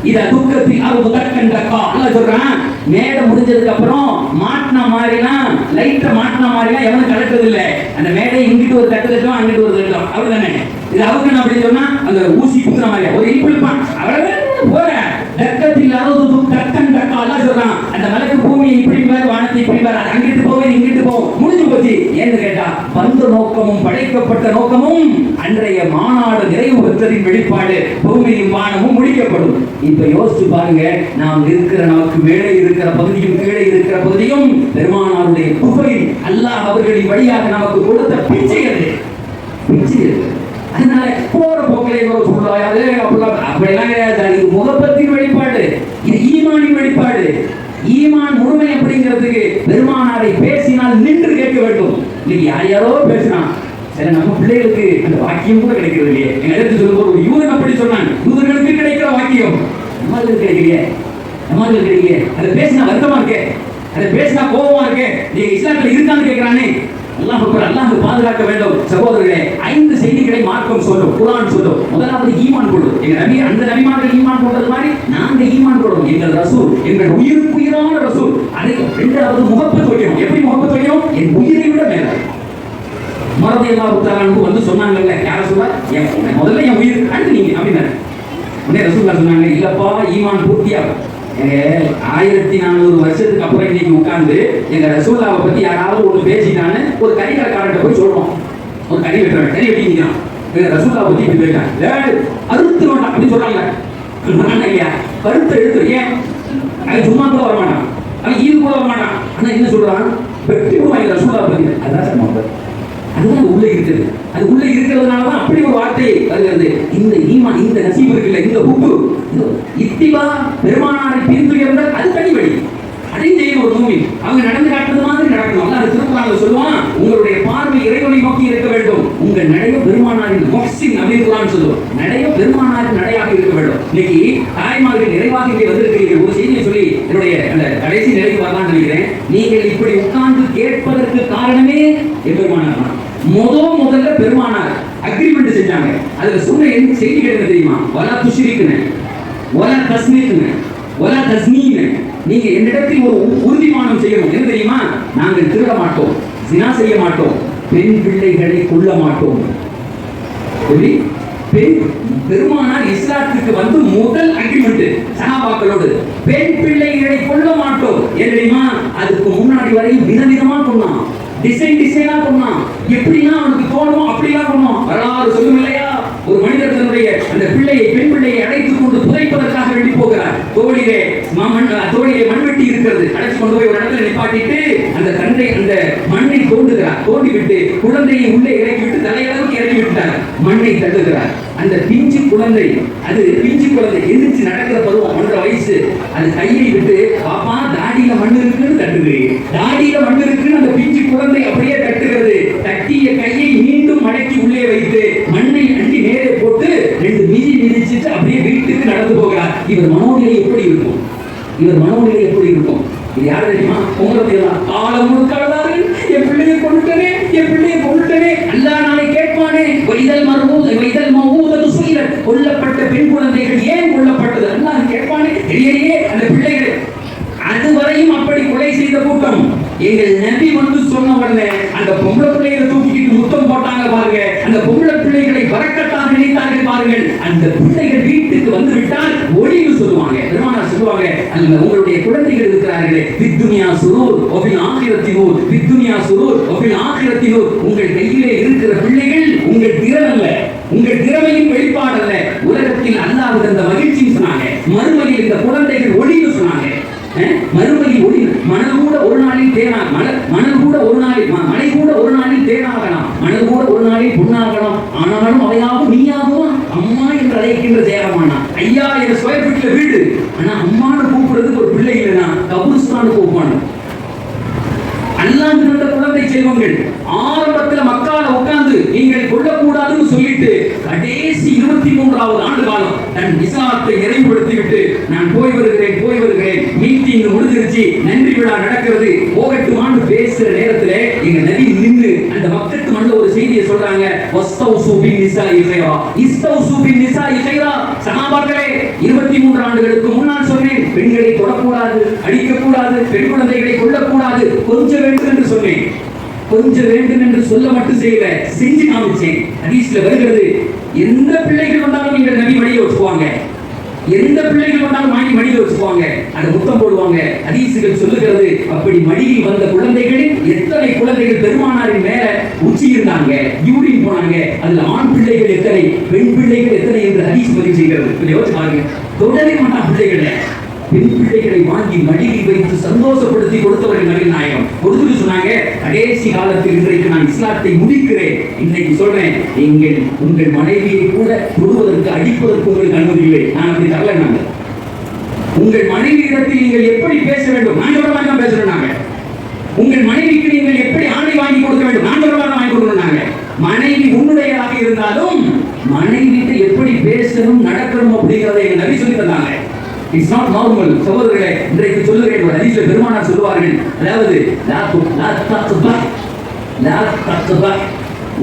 இத துக்கத்தில் அறுபது தக்கண்டக்கா. அல்லாஹ் சொல்றான், மேடை முடிஞ்சதுக்கு அப்புறம் மாட்டின மாதிரிலாம், லைட்டை மாட்டின மாதிரிலாம் எவனும் கலக்கிறது இல்லை. அந்த மேடை இங்கிட்டு ஒரு தட்டு தட்டும், அங்கிட்டு ஒரு தட்டும், அவ்வளவுதானே. இது அவருக்கு அப்படி சொன்னா அந்த ஊசி குத்துற மாதிரி ஒரு இப்பிழ்ப்பான், அவ்வளவு போற தக்கத்தில் அறுபது தக்கண்டக்கா. அல்லாஹ் சொல்றான், அந்த மலைக்கு பூமியை இப்படி பாரு, வானத்தை இப்படி பாரு, அங்கிட்டு போவேன் இங்கிட்டு போவோம், முடிஞ்சு போச்சு. ஏன்னு கேட்டா, வந்த நோக்கமும் படைக்கப்பட்ட நோக்கமும் அன்றைய மாநாடு நிறைவு பெற்றதின் வெளிப்பாடு. பூமியும் வானமும் முடிக்கப்படும். இப்ப யோசிச்சு பாருங்க, நாம் இருக்கிற, நமக்கு மேலே இருக்கிற பகுதியும் கீழே இருக்கிற பகுதியும் பெருமானாருடைய புகழ், அல்லாஹ் அவர்களின் வழியாக நமக்கு கொடுத்த பிச்சைகள். அதனால போற போக்கிலே சொல்றாரு அப்படிலாம் கிடையாது. இது முகப்பத்தின் வெளிப்பாடு, இது ஈமானின் வெளிப்பாடு. ஈமான் முழுமை அப்படிங்கிறதுக்கு பெருமானாரை பேசினால் நின்று கேட்க வேண்டும். இன்னைக்கு யார் யாரோ பேசினா, சரி நம்ம பிள்ளைகளுக்கு அந்த வாக்கியம் கூட கிடைக்கிறது இல்லையே. எங்க எடுத்து சொல்லும்போது ஒரு யூதன் அப்படி சொன்னான், யூதர்களுக்கு கிடைக்கிற வாக்கியம் நம்மளுக்கு கிடைக்கலையே, நம்மளுக்கு கிடைக்கலையே. அதை பேசினா வருத்தமா இருக்கே, அதை பேசினா கோபமா இருக்கே. நீங்க இஸ்லாத்துல இருக்கான்னு கேட்கிறானே. அல்லாஹ் பாதுகாக்க வேண்டும். சகோதரர்களே, 5 செய்திகளை மார்க்கம் சொல்லும், குர்ஆன் சொல்லும். முதலாவது ஈமான் கொள்ளும். எங்க நபி, அந்த நபிமார்கள் ஈமான் கொண்டது மாதிரி நாங்க ஈமான் கொள்ளணும். எங்கள் ரசூல், எங்கள் உயிருக்கு உயிரான ரசூல். அதை இரண்டாவது முகப்பத் வைக்கணும். எப்படி முகப்பத் வைக்கணும்? என் உயிரை விட மேல. மரதையெல்லாம் வந்து சொன்னாங்கல்ல, யார சொல்ல, முதல்ல என் உயிர் அடுத்து நீங்க அப்படின்னாரு. உடனே ரசூலுல்லாஹ் சொன்னாங்க, இல்லப்பா ஈமான் பூர்த்தியாகும். 1400 வருஷத்துக்கு அப்புறம் இன்னைக்கு உட்கார்ந்து எங்க ரசூலுல்லாஹை பத்தி யாராவது ஒண்ணு பேசிட்டான்னு ஒரு கறிக்கடைக்காரர்கிட்ட போய் சொல்றோம். ஒரு கறி வெட்டுறாங்க, கறி வெட்டிக்கிறான், எங்க ரசூலுல்லாஹை பத்தி இப்படி பேசுறாங்க, அறுத்து வேண்டாம் அப்படின்னு சொல்றாங்க. இல்லையா, கருத்தை எடுத்து, ஏன் அது சும்மா கூட வர மாட்டான், அவன் ஈடு கூட வர மாட்டான். ஆனா என்ன சொல்றான், வெட்டி எங்க ரசூலுல்லாஹை பத்தி. அதான் சொன்னாங்க, அதுதான் உள்ள இருக்குது. அது உள்ள இருக்கிறதுனாலதான் அப்படி ஒரு வார்த்தை வருகிறது. இந்த ஈமான், இந்த நசீபு இருக்குல்ல, இந்த உப்பு, இத்திபா பெருமானாரை பின்துயர்ந்தால் அது தனி வழி. அதையும் செய்யணும் ஒரு மூவி. அவங்க நடந்து காட்டுறது மாதிரி நடக்கணும். அல்லாஹ் திருக்குர்ஆன்ல சொல்லுவான், உங்களுடைய பார்வை இறைவனை நோக்கி இருக்க வேண்டும். உங்க நடைய பெருமானாரின் முஹ்சின் அப்படின்னு குர்ஆன் சொல்லுவோம். நடைய பெருமானாரின் நடையாக இருக்க வேண்டும். இன்னைக்கு தாய்மார்கள் நிறைவாக இங்கே வந்திருக்கிறீர்கள். ஒரு செய்தியை சொல்லி என்னுடைய அந்த கடைசி நிலைக்கு வரலாம்னு நினைக்கிறேன். நீங்கள் இப்படி உட்கார்ந்து கேட்பதற்கு காரணமே எம்பெருமானார் தான். முதல்ல பெருமானார் அக்ரிமெண்ட் செஞ்சாங்க. அதுல சொன்ன செய்திகள் என்ன தெரியுமா? வலா துஷ்ரிக்குன வலா தஸ்மீக்குன வலா தஸ்மீன. நீங்க என்னிடத்தில் ஒரு உறுதிமானம் செய்யணும். என்ன தெரியுமா? நாங்கள் திருட மாட்டோம், ஜினா செய்ய மாட்டோம், பெண் பிள்ளைகளை கொல்ல மாட்டோம். பெருமானார் இஸ்லாத்துக்கு வந்து முதல் அக்ரிமெண்ட் சஹாபாக்களோடு, பெண் பிள்ளைகளை கொல்ல மாட்டோம். ஏன் தெரியுமா? அதுக்கு முன்னாடி வரையும் விதவிதமா கொண்டான், டிசைனா கொண்டான். எப்படின்னா அவனுக்கு தோணுமோ அப்படிலாம் கொண்டான். வரலாறு சொல்லும் இல்லையா? ஒரு மனிதர் தன்னுடைய அந்த பிள்ளையை, பெண் பிள்ளையை அடைத்துக் கொண்டு புதைப்பதற்காக வெளி போகிறார். தோழிலே மண்வெட்டி இருக்கிறது, அடைச்சு கொண்டு போய் ஒரு இடத்துல நிப்பாட்டிட்டு அந்த தந்தை அந்த மண்ணை தோண்டுகிறார். தோண்டி விட்டு குழந்தையை உள்ளே இறக்கி விட்டு தலையளவுக்கு இறக்கி விட்டார். மண்ணை தள்ளுகிறார். அந்த பிஞ்சு குழந்தை, அது பிஞ்சு குழந்தை எந்திரிச்சு நடக்கிற பருவம், 1.5 வயசு. அது கையை விட்டு பாப்பா தாடியில மண் இருக்குன்னு தட்டுது. தாடியில மண் இருக்குன்னு அந்த பிஞ்சு குழந்தை அப்படியே தட்டுகிறது. தட்டிய கையை மீண்டும் மடக்கி உள்ளே வைத்து மண்ணை அள்ளி நேரே போட்டு 2 மிதிச்சிட்டு அப்படியே வீட்டுக்கு நடந்து போகிறார். இவர் மனோநிலை எப்படி இருக்கும்? இது யாரு தெரியுமா? உங்களுக்கு காலம் முழுக்காதார்கள், என் பிள்ளையை கொண்டுட்டனே அல்லாஹ் நாளை கேட்பானே, வைதல் மௌஊதத்து சுயிலத், கொல்லப்பட்ட பெண் குழந்தைகள் ஏன் கொல்லப்பட்டது அல்லாஹ் கேட்பானே. தெரியலையே அந்த பிள்ளைகள். அதுவரையும் அப்படி கொலை செய்த கூட்டம். எங்கள் நபி வந்து சொன்ன உடனே அந்த பொம்பளை பிள்ளைகளை தூக்கிட்டு முத்தம் போட்டாங்க பாருங்க. அந்த பொம்பளை பிள்ளைகளை வரக்கத்தாக நினைத்தார்கள் பாருங்கள். அந்த பிள்ளைகள் வீட்டுக்கு வந்து விட்டால் ஒளிவு சொல்லுவாங்க. பெருமானார் சொல்லுவாங்க, அந்த உங்களுடைய குழந்தைகள் இருக்கிறார்களே, வித்துனியா சுரூர் ஒபில் ஆகிரத்தி நூர், வித்துனியா சுரூர் ஒபில் ஆகிரத்தி நூர். உங்கள் கையிலே இருக்கிற பிள்ளைகள் உங்கள் திறன் அல்ல, உங்கள் திறமையின் வெளிப்பாடு அல்ல. உலகத்தில் அல்லாஹ் தந்த மகிழ்ச்சின்னு சொன்னாங்க. மறுமையில் இந்த குழந்தைகள் ஒளிவு சொன்னாங்க. மறுமையில் ஒளி. மணல் கூட ஒரு நாளில் தேனாகலாம், மணல் கூட ஒரு நாளில், மழை கூட ஒரு நாளில் தேனாகலாம், மணல் கூட ஒரு நாளில் பொன்னாகலாம். ஆனாலும் அவையாவும் நீயாகவும் அம்மா என்று அழைக்கின்ற தேகமானா. 5000 ஸ்கொயர் ஃபீட்ல வீடு, ஆனா அம்மானு கூப்பிடுறதுக்கு ஒரு பிள்ளை இல்லைன்னா கபூர்ஸ்தானு கூப்பிடணும். அல்லாஹ் தந்த குழந்தை செல்வங்கள். ஆரம்பத்துல மக்கால உட்கார்ந்து நீங்கள் கொல்லக்கூடாதுன்னு சொல்லிட்டு கடைசி 23வது ஆண்டு காலம் தன் இஸ்லாத்தை நிறைவுபடுத்திவிட்டு நான் போய் வருகிறேன், மீட்டிங் முடிஞ்சிருச்சு, நன்றி விழா நடக்கிறது, போகட்டுமான்னு பேசுற நேரத்துல எங்க நபி நின்று அந்த மக்களுக்கு மண்ணில் ஒரு செய்தியை சொல்றாங்க. வஸ்தௌசு பின் நிசாஇ கைரா, இஸ்தௌசு பின் நிசாஇ கைரா. சஹாபாக்களே, 23 ஆண்டுகளுக்கு முன்னால் சொன்னேன், பெண்களை தொடக்கூடாது, அடிக்கக்கூடாது, பெண் குழந்தைகளை கொல்லக்கூடாது, கொஞ்சம் வேண்டும் என்று சொன்னேன். கொஞ்சம் வேண்டும் என்று சொல்ல மட்டும் செய்யல, செஞ்சு காமிச்சேன். ஹதீஸ்ல வருகிறது, எந்த பிள்ளைகள் வந்தாலும் நீங்கள் நபி மடியில வச்சுக்குவாங்க, எந்த பிள்ளைகள் வந்தாலும் வாங்கி மடியில வச்சுக்குவாங்க, அதை முத்தம் போடுவாங்க. ஹதீசுகள் சொல்லுகிறது, அப்படி மடியில் வந்த குழந்தைகளில் எத்தனை குழந்தைகள் பெருமானாரின் மேல உச்சி இருந்தாங்க, யூரின் போனாங்க. அதுல ஆண் பிள்ளைகள் எத்தனை, பெண் பிள்ளைகள் எத்தனை என்று ஹதீஸ் பதிவு செய்கிறது. யோசிச்சு பாருங்க. தொடவே மாட்டான் பிள்ளைகளை. பெண் பிள்ளைகளை வாங்கி மடியில் வைத்து சந்தோஷப்படுத்தி கொடுத்தவர்கள் நபிகள் நாயகம். கொடுத்துட்டு சொன்னாங்க, கடைசி காலத்தில் இன்றைக்கு நான் இஸ்லாத்தை முடிக்கிறேன். இன்னைக்கு சொல்றேன், உங்கள் மனைவியை கூட தொடுவதற்கு, அடிப்பதற்கு உங்களுக்கு அனுமதி இல்லை. நான் அப்படி தரல. நாங்கள் உங்கள் மனைவியிடத்தில் நீங்கள் எப்படி பேச வேண்டும், நான் சொல்ற மாதிரி தான் பேசுறோம். நாங்க உங்கள் மனைவிக்கு நீங்கள் எப்படி ஆணை வாங்கி கொடுக்க வேண்டும், நான் சொல்ற மாதிரி தான் வாங்கி கொடுக்கணும். நாங்க மனைவி உன்னுடையதாக இருந்தாலும் மனைவிட்டு எப்படி பேசணும், நடக்கணும் அப்படிங்கிறத எங்க நபி சொல்லி தந்தாங்க. It's not normal. சகோதரர்களே, இன்றைக்கு சொல்லுகிறேன், ஒரு ஹதீஸ்ல பெருமானார் சொல்வார்கள், அதாவது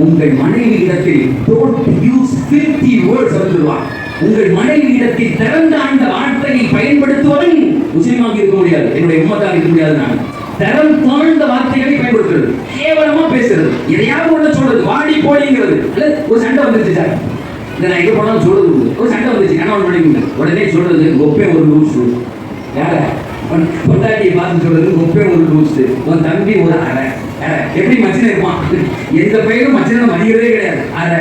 உங்கள் மனைவி இடத்தில் don't use filthy words சொல்லுவார். உங்கள் மனைவி இடத்தில் திறந்த அந்த வார்த்தையை பயன்படுத்துவதன் முஸ்லிமாக இருக்க முடியாது, என்னுடைய உம்மத்தாக இருக்க முடியாது. நான் தரம் தாழ்ந்த வார்த்தைகளை பயன்படுத்துறது, கேவலமா பேசுறது, எதையாவது ஒண்ணு சொல்றது, வாடி போடிங்கிறது. ஒரு சண்டை வந்துருச்சு சார், இதை நான் எங்க போனாலும் சொல்றது உண்டு. ஒரு சண்டை வந்துச்சு, கணவன் மனைவி, உடனே சொல்றது ஒப்பே ஒரு லூஸ். யார பொண்டாட்டியை பார்த்து சொல்றது ஒப்பே ஒரு லூஸ், உன் தம்பி ஒரு அரை. எப்படி மச்சினை இருப்பான், எந்த பையனும் மச்சினை மதிக்கிறதே கிடையாது. அரை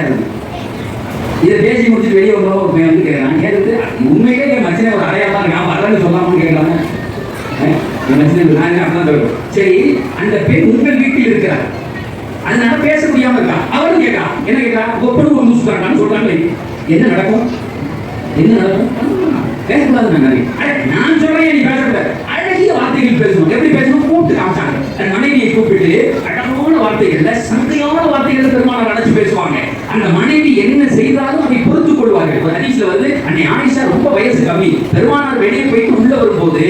இதை பேசி முடிச்சுட்டு வெளியே வந்தோம். ஒரு பையன் வந்து கேட்கறான், கேட்குறது உண்மையிலே என் மச்சினை ஒரு அறையா தான் நான் வரலன்னு சொல்லாமன்னு கேட்கலாங்க. என் மச்சினை நான் அப்படிதான் சொல்றேன். சரி, அந்த பெண் உங்கள் வீட்டில் இருக்கிறார், அதனால பேச முடியாம இருக்கா. அவரும் கேட்கா, என்ன கேட்கா, ஒப்பனும் ஒரு லூஸ் தான் சொல்றாங்க. என்ன நடக்கும், பேசக்கூடாது. நான் சொல்றேன், நீ பேசக்கூடாது. அழகிய வார்த்தைகள் பேசணும். எப்படி பேசணும், கூப்பிட்டு காமிச்சாங்க. தன் மனைவியை கூப்பிட்டு அழகான வார்த்தைகள்ல சங்கையான வார்த்தைகளை பெருமானார் அழைச்சு பேசுவாங்க. அந்த மனைவி என்ன செய்தாலும் அதை பொறுத்துக் கொள்வார்கள். ஒரு ஹதீஸ்ல வந்து அன்னை ஆயிஷா ரொம்ப வயசு கம்மி, பெருமானார் வெளியே போயிட்டு உள்ள வரும்போது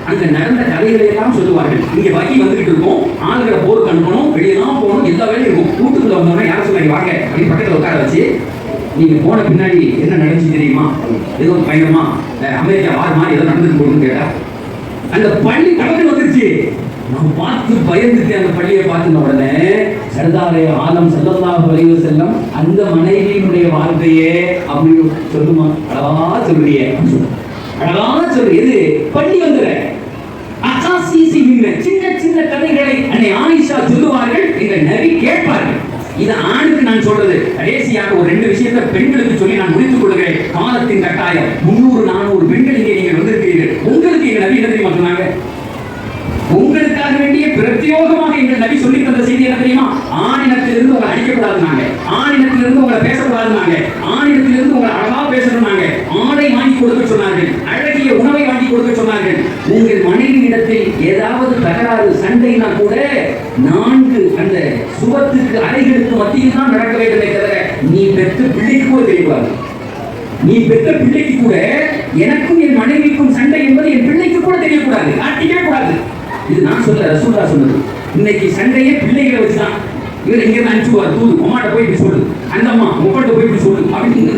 அங்க நடந்த கதைகளை எல்லாம் சொல்லுவார்கள். இங்க வகி வந்துகிட்டு இருக்கும், ஆளுகளை போருக்கு அனுப்பணும், வெளியெல்லாம் போகணும், எல்லா வேலையும் இருக்கும். வீட்டுக்குள்ள வந்தோடனே யாரும் சொன்னாங்க வாங்க அப்படின்னு பக்கத்துல உட்கார வச்சு, நீங்க போன பின்னாடி என்ன நடந்துச்சு தெரியுமா, ஏதோ பயங்கரமா அமெரிக்கா வார் மாதிரி ஏதோ நடந்துட்டு போகணும்னு கேட்டா அந்த பள்ளி கடவுள் வந்துருச்சு. நான் பார்த்து பயந்துட்டு அந்த பள்ளியை பார்த்துன உடனே சர்தாரே ஆலம் ஸல்லல்லாஹு அலைஹி வஸல்லம் அந்த மனைவியினுடைய வார்த்தையே அப்படின்னு சொல்லுமா, அழகா சொல்றியே, அழகா சொல்லு, எது பள்ளி வந்துற அகாசிசி சின்ன சின்ன கதைகளை அன்னை ஆயிஷா சொல்லுவார்கள், எங்கள் நபி கேட்பார்கள். இது ஆணுக்கு நான் சொல்றது. கடைசியாக ஒரு 2 விஷயத்தை பெண்களுக்கு சொல்லி நான் முடித்துக் கொள்கிறேன். காலத்தின் கட்டாயம். 300-400 பெண்கள் இங்கே நீங்கள் வந்திருக்கிறீர்கள். உங்களுக்கு எங்கள் நபி என்ன தெரியுமா சொன்னாங்க? உங்களுக்காக வேண்டிய பிரத்யோகமாக எங்கள் நபி சொல்லி தந்த செய்தி என்ன தெரியுமா? ஆணினத்திலிருந்து உங்களை அடிக்கப்படாதுனாங்க, ஆணினத்திலிருந்து உங்களை பேசக்கூடாதுனாங்க, ஆணினத்திலிருந்து உங்களை அழகா பேசணும்னாங்க, ஆடை வாங்கி கொடுக்க சொன்னார்கள், அழகிய உணவை வாங்கி கொடுக்க சொன்னார்கள். உங்கள் மனைவி இடத்தில் ஏதாவது தகராறு சண்டைனா கூட 4 அந்த சுவத்துக்கு அறைகளுக்கு மத்தியில் தான் நடக்க வேண்டுமே தவிர நீ பெற்ற பிள்ளைக்கு கூட தெரியக்கூடாது. நீ பெற்ற பிள்ளைக்கு கூட எனக்கும் என் மனைவிக்கும் சண்டை என்பது என் பிள்ளைக்கு கூட தெரியக்கூடாது, காட்டிக்கவே கூடாது. இது நான் சொல்ல, ரசூலுல்லாஹ் சொன்னது. இன்னைக்கு சண்டையே பிள்ளைகளை வச்சுதான். இவர் இங்க இருந்து அனுப்பிச்சுவார், தூது உமாட்ட போய் இப்படி சொல்லு, அந்த அம்மா உப்பாட்ட போய் இப்படி சொல்லு அப்படின்னு.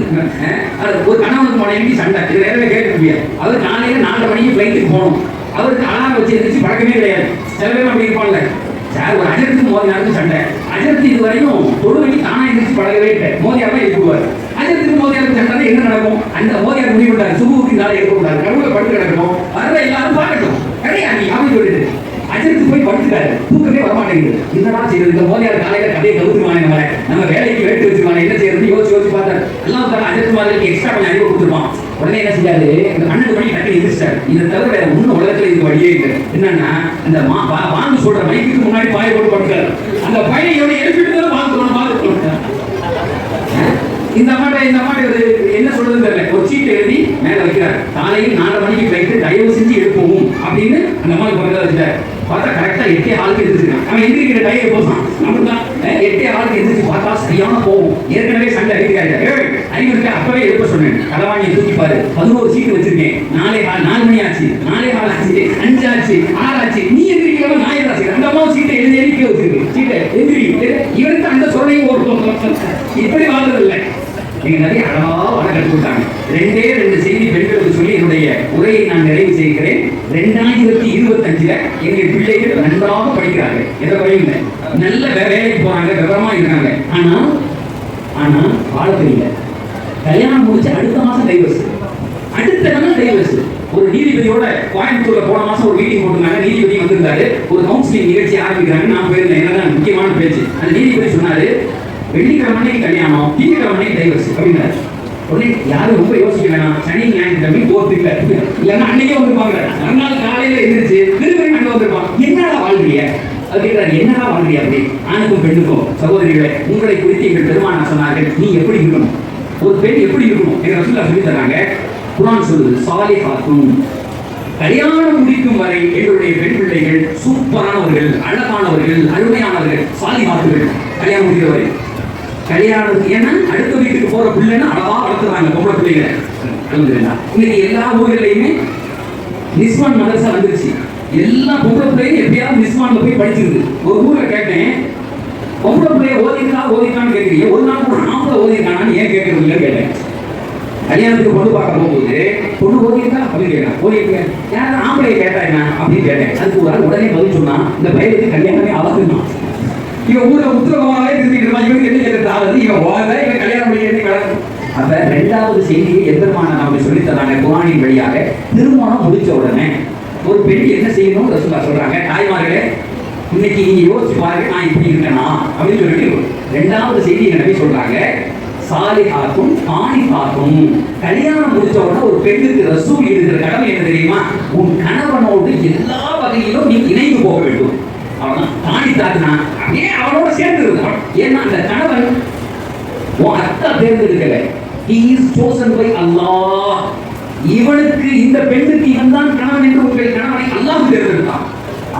ஒரு கணவனுக்கு மனைவி சண்டை, இது வேறவே கேட்க முடியாது. அவர் காலையில 4:30 மணிக்கு ஃபிளைட்டுக்கு போகணும். அவருக்கு அலாரம் வச்சு எதிர்த்து பழக்கமே கிடையாது. சில பேர் அப்படி இருப்பாங்க. சார் ஒரு அஜரத்துக்கு மோதியாருக்கு சண்டை, அஜரத்து இது வரையும் தொழுவைக்கு தானா எதிர்த்து பழகவே இல்லை, மோதியார் தான் எழுப்புவார். அஜரத்துக்கு மோதியாருக்கு சண்டை என்ன நடக்கும்? அந்த மோதியார் முடிவு பண்ணாரு, சுபுக்கு நாளை இருக்கக்கூடாது, நடுவில் படுத்து கிடக்கணும், வர்ற எல்லாரும் பார்க்கட்டும், கிடையாது நீ அப்படி சொல்லிட்டு அஜரத்து போய் படுத்துட்டாரு, தூக்கமே வரமாட்டேங்குது. என்னடா செய்யறது? இந்த மோதியார் காலையில கதையை கவுத்துருவானே, நம்ம வேலைக்கு வேட்டு வச்சுருவானே, என்ன செய்யறது யோசிச்சு பார்த்தாரு. எல்லாம் அஜரத்து மாதிரி எக்ஸ்ட்ரா கொஞ்சம் அறிவு கொடுத்துருவான். உடனே என்ன செஞ்சாரு, இந்த 12 மணிக்கு டக்கு எதிர்த்தாரு. இதை தவிர வேற ஒன்றும் உலகத்துல இது வழியே இல்லை. என்னன்னா இந்த வாங்க சொல்ற மைக்கு முன்னாடி பாய போட்டு படுத்தாரு. அந்த பையனை எவ்வளவு எழுப்பிட்டு வாங்க சொல்லணும். இந்த மாதிரி ஒரு என்ன சொல்றது தெரியல. ஒரு சீட்டை எழுதி மேல வைக்கிறார். காலையில் 4:30 மணிக்கு ஃபிளைட், தயவு செஞ்சு எழுப்பவும் அப்படின்னு அந்த மாதிரி குறைந்தா வச்சுட்டாரு. பார்த்தா கரெக்டா 8:06 எதிர்த்துருக்கான். அவன் எந்திரிக்கிற டைம் போதான் நம்ம தான் 8:06 எதிர்த்து பார்த்தா சரியான போகும். ஏற்கனவே சண்டை அடிக்கிறாங்க. அறிவு இருக்க அப்பவே எழுப்ப சொன்னேன், களவாணியை தூக்கி பாரு, 11 சீட்டு வச்சிருக்கேன், 4 மணி ஆச்சு, 4:15 ஆச்சு, 5 ஆச்சு, 6 ஆச்சு, நீ எந்திரிக்கிறவ நான் எதாச்சு, அந்த அம்மா சீட்டை எழுதி எழுப்பி வச்சிருக்கு, சீட்டை எந்திரி. இவருக்கு அந்த சொல்லையும் ஒரு இப்படி வாழ்றது இல்லை. எங்க நிறைய அழகா வர கற்றுக் கொடுத்தாங்க. 2 செய்தி பெண்களுக்கு சொல்லி என்னுடைய உரையை நான் நிறைவு செய்கிறேன். 2025 எங்கள் பிள்ளைகள் நன்றாக படிக்கிறார்கள், எந்த குறையும் இல்லை, நல்ல வேலைக்கு போறாங்க, விவரமா இருக்காங்க. ஆனா வாழ தெரியல. கல்யாணம் முடிச்சு அடுத்த மாசம் டைவர்ஸ், அடுத்த நாள் டைவர்ஸ். ஒரு நீதிபதியோட கோயம்புத்தூர்ல போன மாசம் ஒரு மீட்டிங் போட்டுருந்தாங்க. நீதிபதி வந்திருந்தாரு, ஒரு கவுன்சிலிங் நிகழ்ச்சி ஆரம்பிக்கிறாங்க. நான் போயிருந்தேன், என்னதான் முக்கியமான பேச்சு. அந்த நீதிபதி சொன்னாரு, வெள்ளிக்கிழமை கல்யாணம், திங்கக்கிழமை டைவர்ஸ் அப்படின்னாரு. உடனே யாரும் ரொம்ப யோசிக்க வேணாம், சனி ஞாயிற்றுக்கிழமை கோர்த்து இல்லை, இல்லைன்னா அன்னைக்கே வந்துருப்பாங்க. மறுநாள் காலையில எழுந்திரிச்சு திருப்பி அங்கே வந்திருப்பான். என்னடா வாழ்றிய அப்படின்றாரு. என்னடா வாழ்றிய அப்படி? ஆணுக்கும் பெண்ணுக்கும் சகோதரிகளை உங்களை குறித்து எங்கள் பெருமானார் சொன்னார்கள், நீ எப்படி இருக்கணும், ஒரு பெண் எப்படி இருக்கணும் எங்க ரசூலுல்லாஹ் சொல்லி தராங்க. குர்ஆன் சொல்லுது, சாலிஹாத்துன், கல்யாணம் முடிக்கும் வரை எங்களுடைய பெண் பிள்ளைகள் சூப்பரானவர்கள், அழகானவர்கள், அருமையானவர்கள், சாலிஹாத்துகள். கல்யாணம் முடிக்கிற வரை கல்யாணம், ஏன்னா அடுத்த வீட்டுக்கு போற பிள்ளைன்னா அழகா வளர்த்துறாங்க பொம்பளை பிள்ளைகளை. இன்னைக்கு எல்லா ஊர்களிலுமே நிஸ்வான் மதரசா வந்துருச்சு. எல்லா பொம்பளை பிள்ளையும் எப்படியாவது நிஸ்வான்ல போய் படிச்சிருது. ஒரு ஊர்ல கேட்டேன், பொம்பளை பிள்ளைய ஓதிருக்கான்னு கேட்குறீங்க, ஒரு நாள் கூட ஆம்பளை ஓதிருக்கானான்னு ஏன் கேட்கறது இல்லைன்னு கேட்டேன். கல்யாணத்துக்கு பொண்ணு பார்க்க போகும்போது பொண்ணு ஓதிருக்கா அப்படின்னு கேட்டேன். ஓதிருக்கேன், யாரும் ஆம்பளையை கேட்டா என்ன அப்படின்னு கேட்டேன். அதுக்கு ஒரு ஆள் உடனே பதில் சொன்னா, இந்த பையனுக்கு கல்யாணமே ஆகுதுன்னா. இவன் ஊரை உத்தரவாவே திரும்பிட்டு இருப்பான். இவனுக்கு என்ன கேட்கறது ஆகுது, இவன் ஓத, இவன் கல்யாணம் முடிய என்ன கிடக்கும். அப்ப 2வது செய்தியை எம்பெருமான நமக்கு சொல்லித் தராங்க குர்ஆனின் வழியாக. திருமணம் முடிச்ச உடனே ஒரு பெண் என்ன செய்யணும் ரசூலுல்லாஹ் சொல்றாங்க. தாய்மார்களே, இன்னைக்கு நீங்க யோசிச்சு பாருங்க, நான் இப்படி இருக்கேனா அப்படின்னு சொல்லிட்டு 2வது செய்தி நபி சொல்றாங்க, சாலிஹாத்தும் கானிதாத்தும். கல்யாணம் முடிச்ச உடனே ஒரு பெண்ணுக்கு ரசூல் இருக்கிற கடமை என்ன தெரியுமா? உன் கணவனோடு எல்லா வகையிலும் நீ இணைந்து போக வேண்டும். அவன் காணித்தாக்குனா அப்படியே அவனோட சேர்ந்து இருந்தான். ஏன்னா அந்த கணவன் உன் அத்தா தேர்ந்தெடுக்கல, he is chosen by Allah. இவனுக்கு, இந்த பெண்ணுக்கு இவன் தான் கணவன் என்று உங்கள் கணவனை அல்லாஹ் தேர்ந்தெடுத்தான்.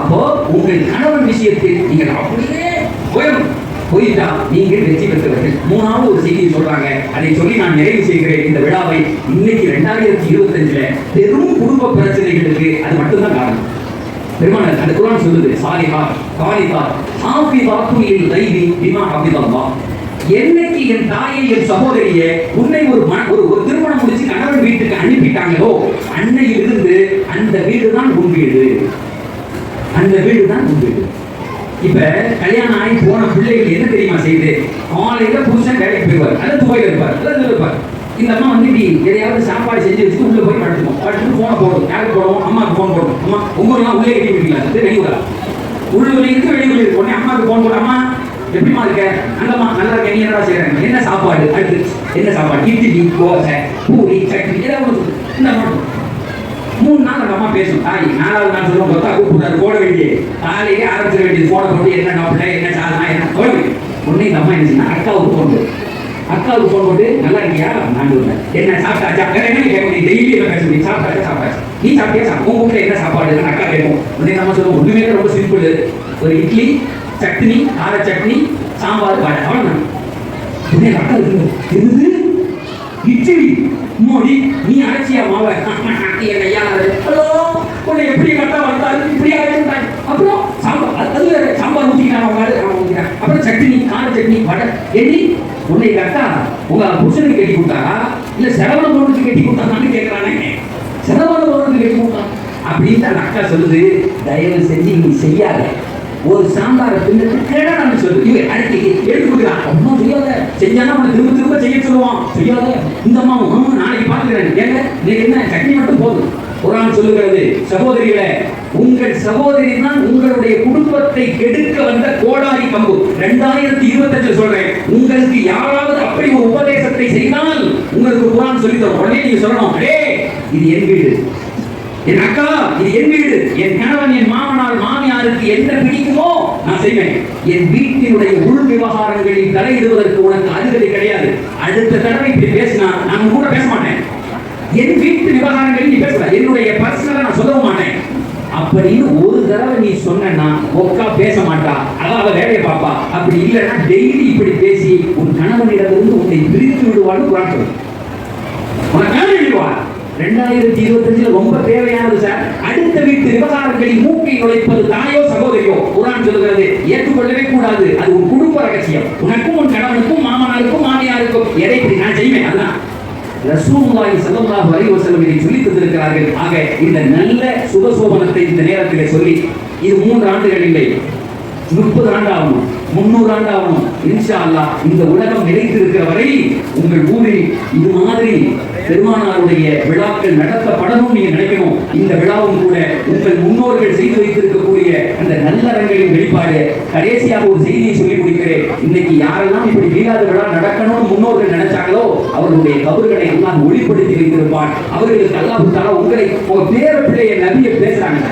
அப்போ உங்கள் கணவன் விஷயத்தில் நீங்கள் அப்படியே போயிட்டா நீங்கள் வெற்றி பெற்றவர்கள். மூணாவது ஒரு செய்தியை சொல்றாங்க, அதை சொல்லி நான் நிறைவு செய்கிறேன் இந்த விழாவை. இன்னைக்கு 2025 பெரும் குடும்ப பிரச்சனைகளுக்கு அது மட்டும்தான் காரணம். பெருமானார் அந்த குர்ஆன் சொல்லுது, சாலிஹா காலிதா ஹாஃபிதாத்துல் கைபி பிமா ஹஃபிதல்லாஹ். என்னைக்கு என் தாயை என் சகோதரியை உன்னை ஒரு திருமணம் முடிச்சு கணவன் வீட்டுக்கு அனுப்பிட்டாங்களோ அன்னையிலிருந்து அந்த வீடு தான் உன் வீடு, அந்த வீடு தான் உன் வீடு. இப்ப கல்யாணம் ஆகி போன பிள்ளைகள் என்ன தெரியுமா செய்யுது? காலையில புருஷன் வேலைக்கு போயிடுவார், அல்லது துபாயில இருப்பார், அல்லது இருப்பார். இந்த அம்மா வந்து இப்படி எதையாவது சாப்பாடு செஞ்சு வச்சுட்டு உள்ள போய் படுத்துட்டு போன போடும். யாருக்கு போடுவோம்? அம்மாவுக்கு போன் போடும். அம்மா உங்களெல்லாம் உள்ளே கட்டி விட்டீங்களா? வெளியூரா உள்ளூர் இருக்கு, வெளியூர் இருக்கு. உடனே அம்மாவுக்கு போன் போடும். அம்மா எப்படிமா இருக்க? அங்கம்மா நல்லா இருக்க. நீ என்னடா செய்யறாங்க? என்ன சாப்பாடு? அடுத்து என்ன சாப்பாடு? இட்லி, தோசை, பூரி, சட்னி, ஏதாவது இந்த அம்மா 3 நாள் அந்த அம்மா பேசும். தாய் 4வது நாள் சொல்லுவோம், கொத்தா கூப்பிடுறாரு போட வேண்டிய காலையிலே ஆரம்பிச்சிட வேண்டியது. போட போட்டு என்ன டாப்பிட என்ன சாதனா என்ன போடுவேன். உடனே இந்த அம்மா என்ன செய்ய, அக்காவுக்கு போன் போடு. அக்காவுக்கு போன் போட்டு நல்லா இருக்கியா? நான் சொல்றேன். என்ன சாப்பிட்டாச்சா? என்ன கேட்க முடியும்? டெய்லி என்ன பேச முடியும்? சாப்பிட்டாச்சா? சாப்பிட்டாச்சு. நீ சாப்பிட்டியா? உங்க வீட்டுல என்ன சாப்பாடு? அக்கா கேட்கும். உடனே நம்ம சொல்லுவோம், ஒண்ணுமே ரொம்ப சிம்பிள். ஒரு இட்லி, சட்னி, கார சட்னி, சாம்பார், வடை, அவ்வளவுதான். உடனே அக்கா இருந்து இட்லி மோடி நீ அரைச்சியா மாவை? ஹலோ உன்னை எப்படி கட்டா வந்தாரு? இப்படி அரைச்சிட்டாங்க. அப்புறம் சாம்பார், அது சாம்பார் ஊற்றிக்கிறான். அப்புறம் சட்னி, கார சட்னி, வடை. எண்ணி உன்னை கட்டா உங்க புருஷனுக்கு கட்டி கொடுத்தாரா இல்ல செலவன பொருளுக்கு கட்டி கொடுத்தாங்கன்னு கேட்கிறானே. செலவன பொருளுக்கு கட்டி கொடுத்தான் அப்படின்னு அந்த அக்கா சொல்லுது. தயவு செஞ்சு நீ செய்யாத. ஒரு சாம்பாரை தின்னு கேடான்னு சொல்லு. இவன் அடிக்கடி எடுத்து கொடுக்குறான். அம்மா செய்யாத. செஞ்சானா அவனை திரும்ப திரும்ப செய்ய சொல்லுவான். செய்யாத. இந்த அம்மாவும் நாளைக்கு பார்த்துக்கிறேன். ஏங்க நீ என்ன சட்னி மட்டும் போதும். குர்ஆன் சொல்லுகிறது, சகோதரிகளே உங்கள் சகோதரி தான் உங்களுடைய குடும்பத்தை கெடுக்க வந்த கோடாரி கம்பு. 2025 சொல்றேன். உங்களுக்கு யாராவது அப்படி ஒரு உபதேசத்தை செய்தால் உங்களுக்கு குர்ஆன் சொல்லி தரும். உடனே நீங்க சொல்லணும், அடே இது என் வீடு, என் அக்கா இது என் வீடு, என் கணவன் என் மாமனார் மாமியாருக்கு என்ன பிடிக்குமோ நான் செய்வேன். என் வீட்டினுடைய உள் விவகாரங்களில் தலையிடுவதற்கு உனக்கு அருகதை கிடையாது. அடுத்த தடவை இப்படி பேசினா நான் கூட பேச மாட்டேன். என் வீட்டு விவகாரங்களில் நீ பேசல, என்னுடைய பர்சனலா நான் சொல்ல மாட்டேன் அப்படின்னு ஒரு தடவை நீ சொன்னா ஒக்கா பேச மாட்டா, அதாவது வேலையை பாப்பா. அப்படி இல்லைன்னா டெய்லி இப்படி பேசி உன் கணவனிடமிருந்து உன்னை பிரித்து விடுவான்னு குர்ஆன் சொல்லுது. உனக்கு கணவன் விடுவார். 2025 ரொம்ப தேவையானது சார். அடுத்த வீட்டு விவகாரங்களில் மூக்கை நுழைப்பது தாயோ சகோதரியோ குர்ஆன் சொல்லுகிறது ஏற்றுக்கொள்ளவே கூடாது. அது உன் குடும்ப ரகசியம். உனக்கும் உன் கணவனுக்கும் மாமனாருக்கும் மாமியாருக்கும் எதை நான் செய்வேன். அதுதான் ரசூலுல்லாஹி ஸல்லல்லாஹு அலைஹி வஸல்லம் இதை சொல்லி தந்திருக்கிறார்கள். ஆக இந்த நல்ல சுபசோபனத்தை இந்த நேரத்திலே சொல்லி இது 3 ஆண்டுகள் இல்லை, 30 ஆண்டு ஆகணும், 300 ஆண்டு ஆகணும். இன்ஷா அல்லாஹ் இந்த உலகம் நிலைத்திருக்கிற வரை உங்கள் ஊரில் இது மாதிரி பெருமானாருடைய விழாக்கள் நடத்தப்படணும் நீங்க நினைக்கணும். இந்த விழாவும் கூட உங்கள் முன்னோர்கள் செய்து வைத்திருக்கக்கூடிய அந்த நல்லறங்களின் வெளிப்பாடு. கடைசியாக ஒரு செய்தியை சொல்லி முடிக்கிறேன். இன்னைக்கு யாரெல்லாம் இப்படி மீளாத விழா நடக்கணும்னு முன்னோர்கள் நினைச்சாங்களோ அவர்களுடைய கபர்களை எல்லாம் ஒளிப்படுத்தி வைத்திருப்பான். அவர்களுக்கு அல்லாஹ் தஆலா உங்களை உங்க பேர பிள்ளைய நபியை பேசுறாங்க,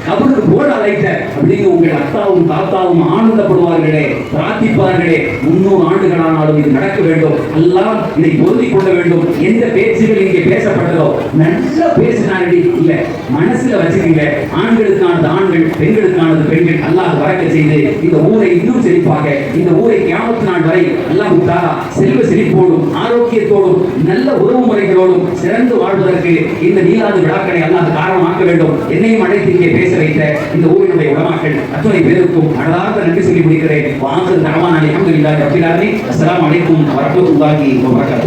கபருக்கு போட அழைத்த அப்படின்னு உங்கள் அத்தாவும் தாத்தாவும் ஆனந்தப்படுவார்களே, பிரார்த்திப்பார்களே. 300 ஆண்டுகளானாலும் இது நடக்க வேண்டும். அல்லாஹ் இதை பொருந்திக் கொள்ள வேண்டும். எந்த பேச்சுகள் இங்கே பேசப்பட்டதோ நல்லா பேசினாரடி இல்ல மனசுல வச்சுக்கீங்க. ஆண்களுக்கானது ஆண்கள், பெண்களுக்கானது பெண்கள். அல்லாஹ் வரக்க செய்து இந்த ஊரை இன்னும் செழிப்பாக, இந்த ஊரை கியாமத் நாள் வரை அல்லாஹ் தஆலா செல்வ செழிப்போடும் ஆரோக்கியத்தோடும் நல்ல உறவு முறைகளோடும் சிறந்து வாழ்வதற்கு இந்த மீலாது விழாக்களை அல்லாஹ் காரணமாக்க வேண்டும். என்னையும் அழைத்து இங்கே பேச வைத்த இந்த ஊரினுடைய உலமாக்கள் அத்தனை பேருக்கும் அழகாக நன்றி சொல்லி முடிக்கிறேன். வாங்க தரமான அல்ஹம்துலில்லாஹி ரப்பில் ஆலமீன். அஸ்ஸலாமு அலைக்கும் வரஹ்மத்துல்லாஹி வபரகாத்துஹு.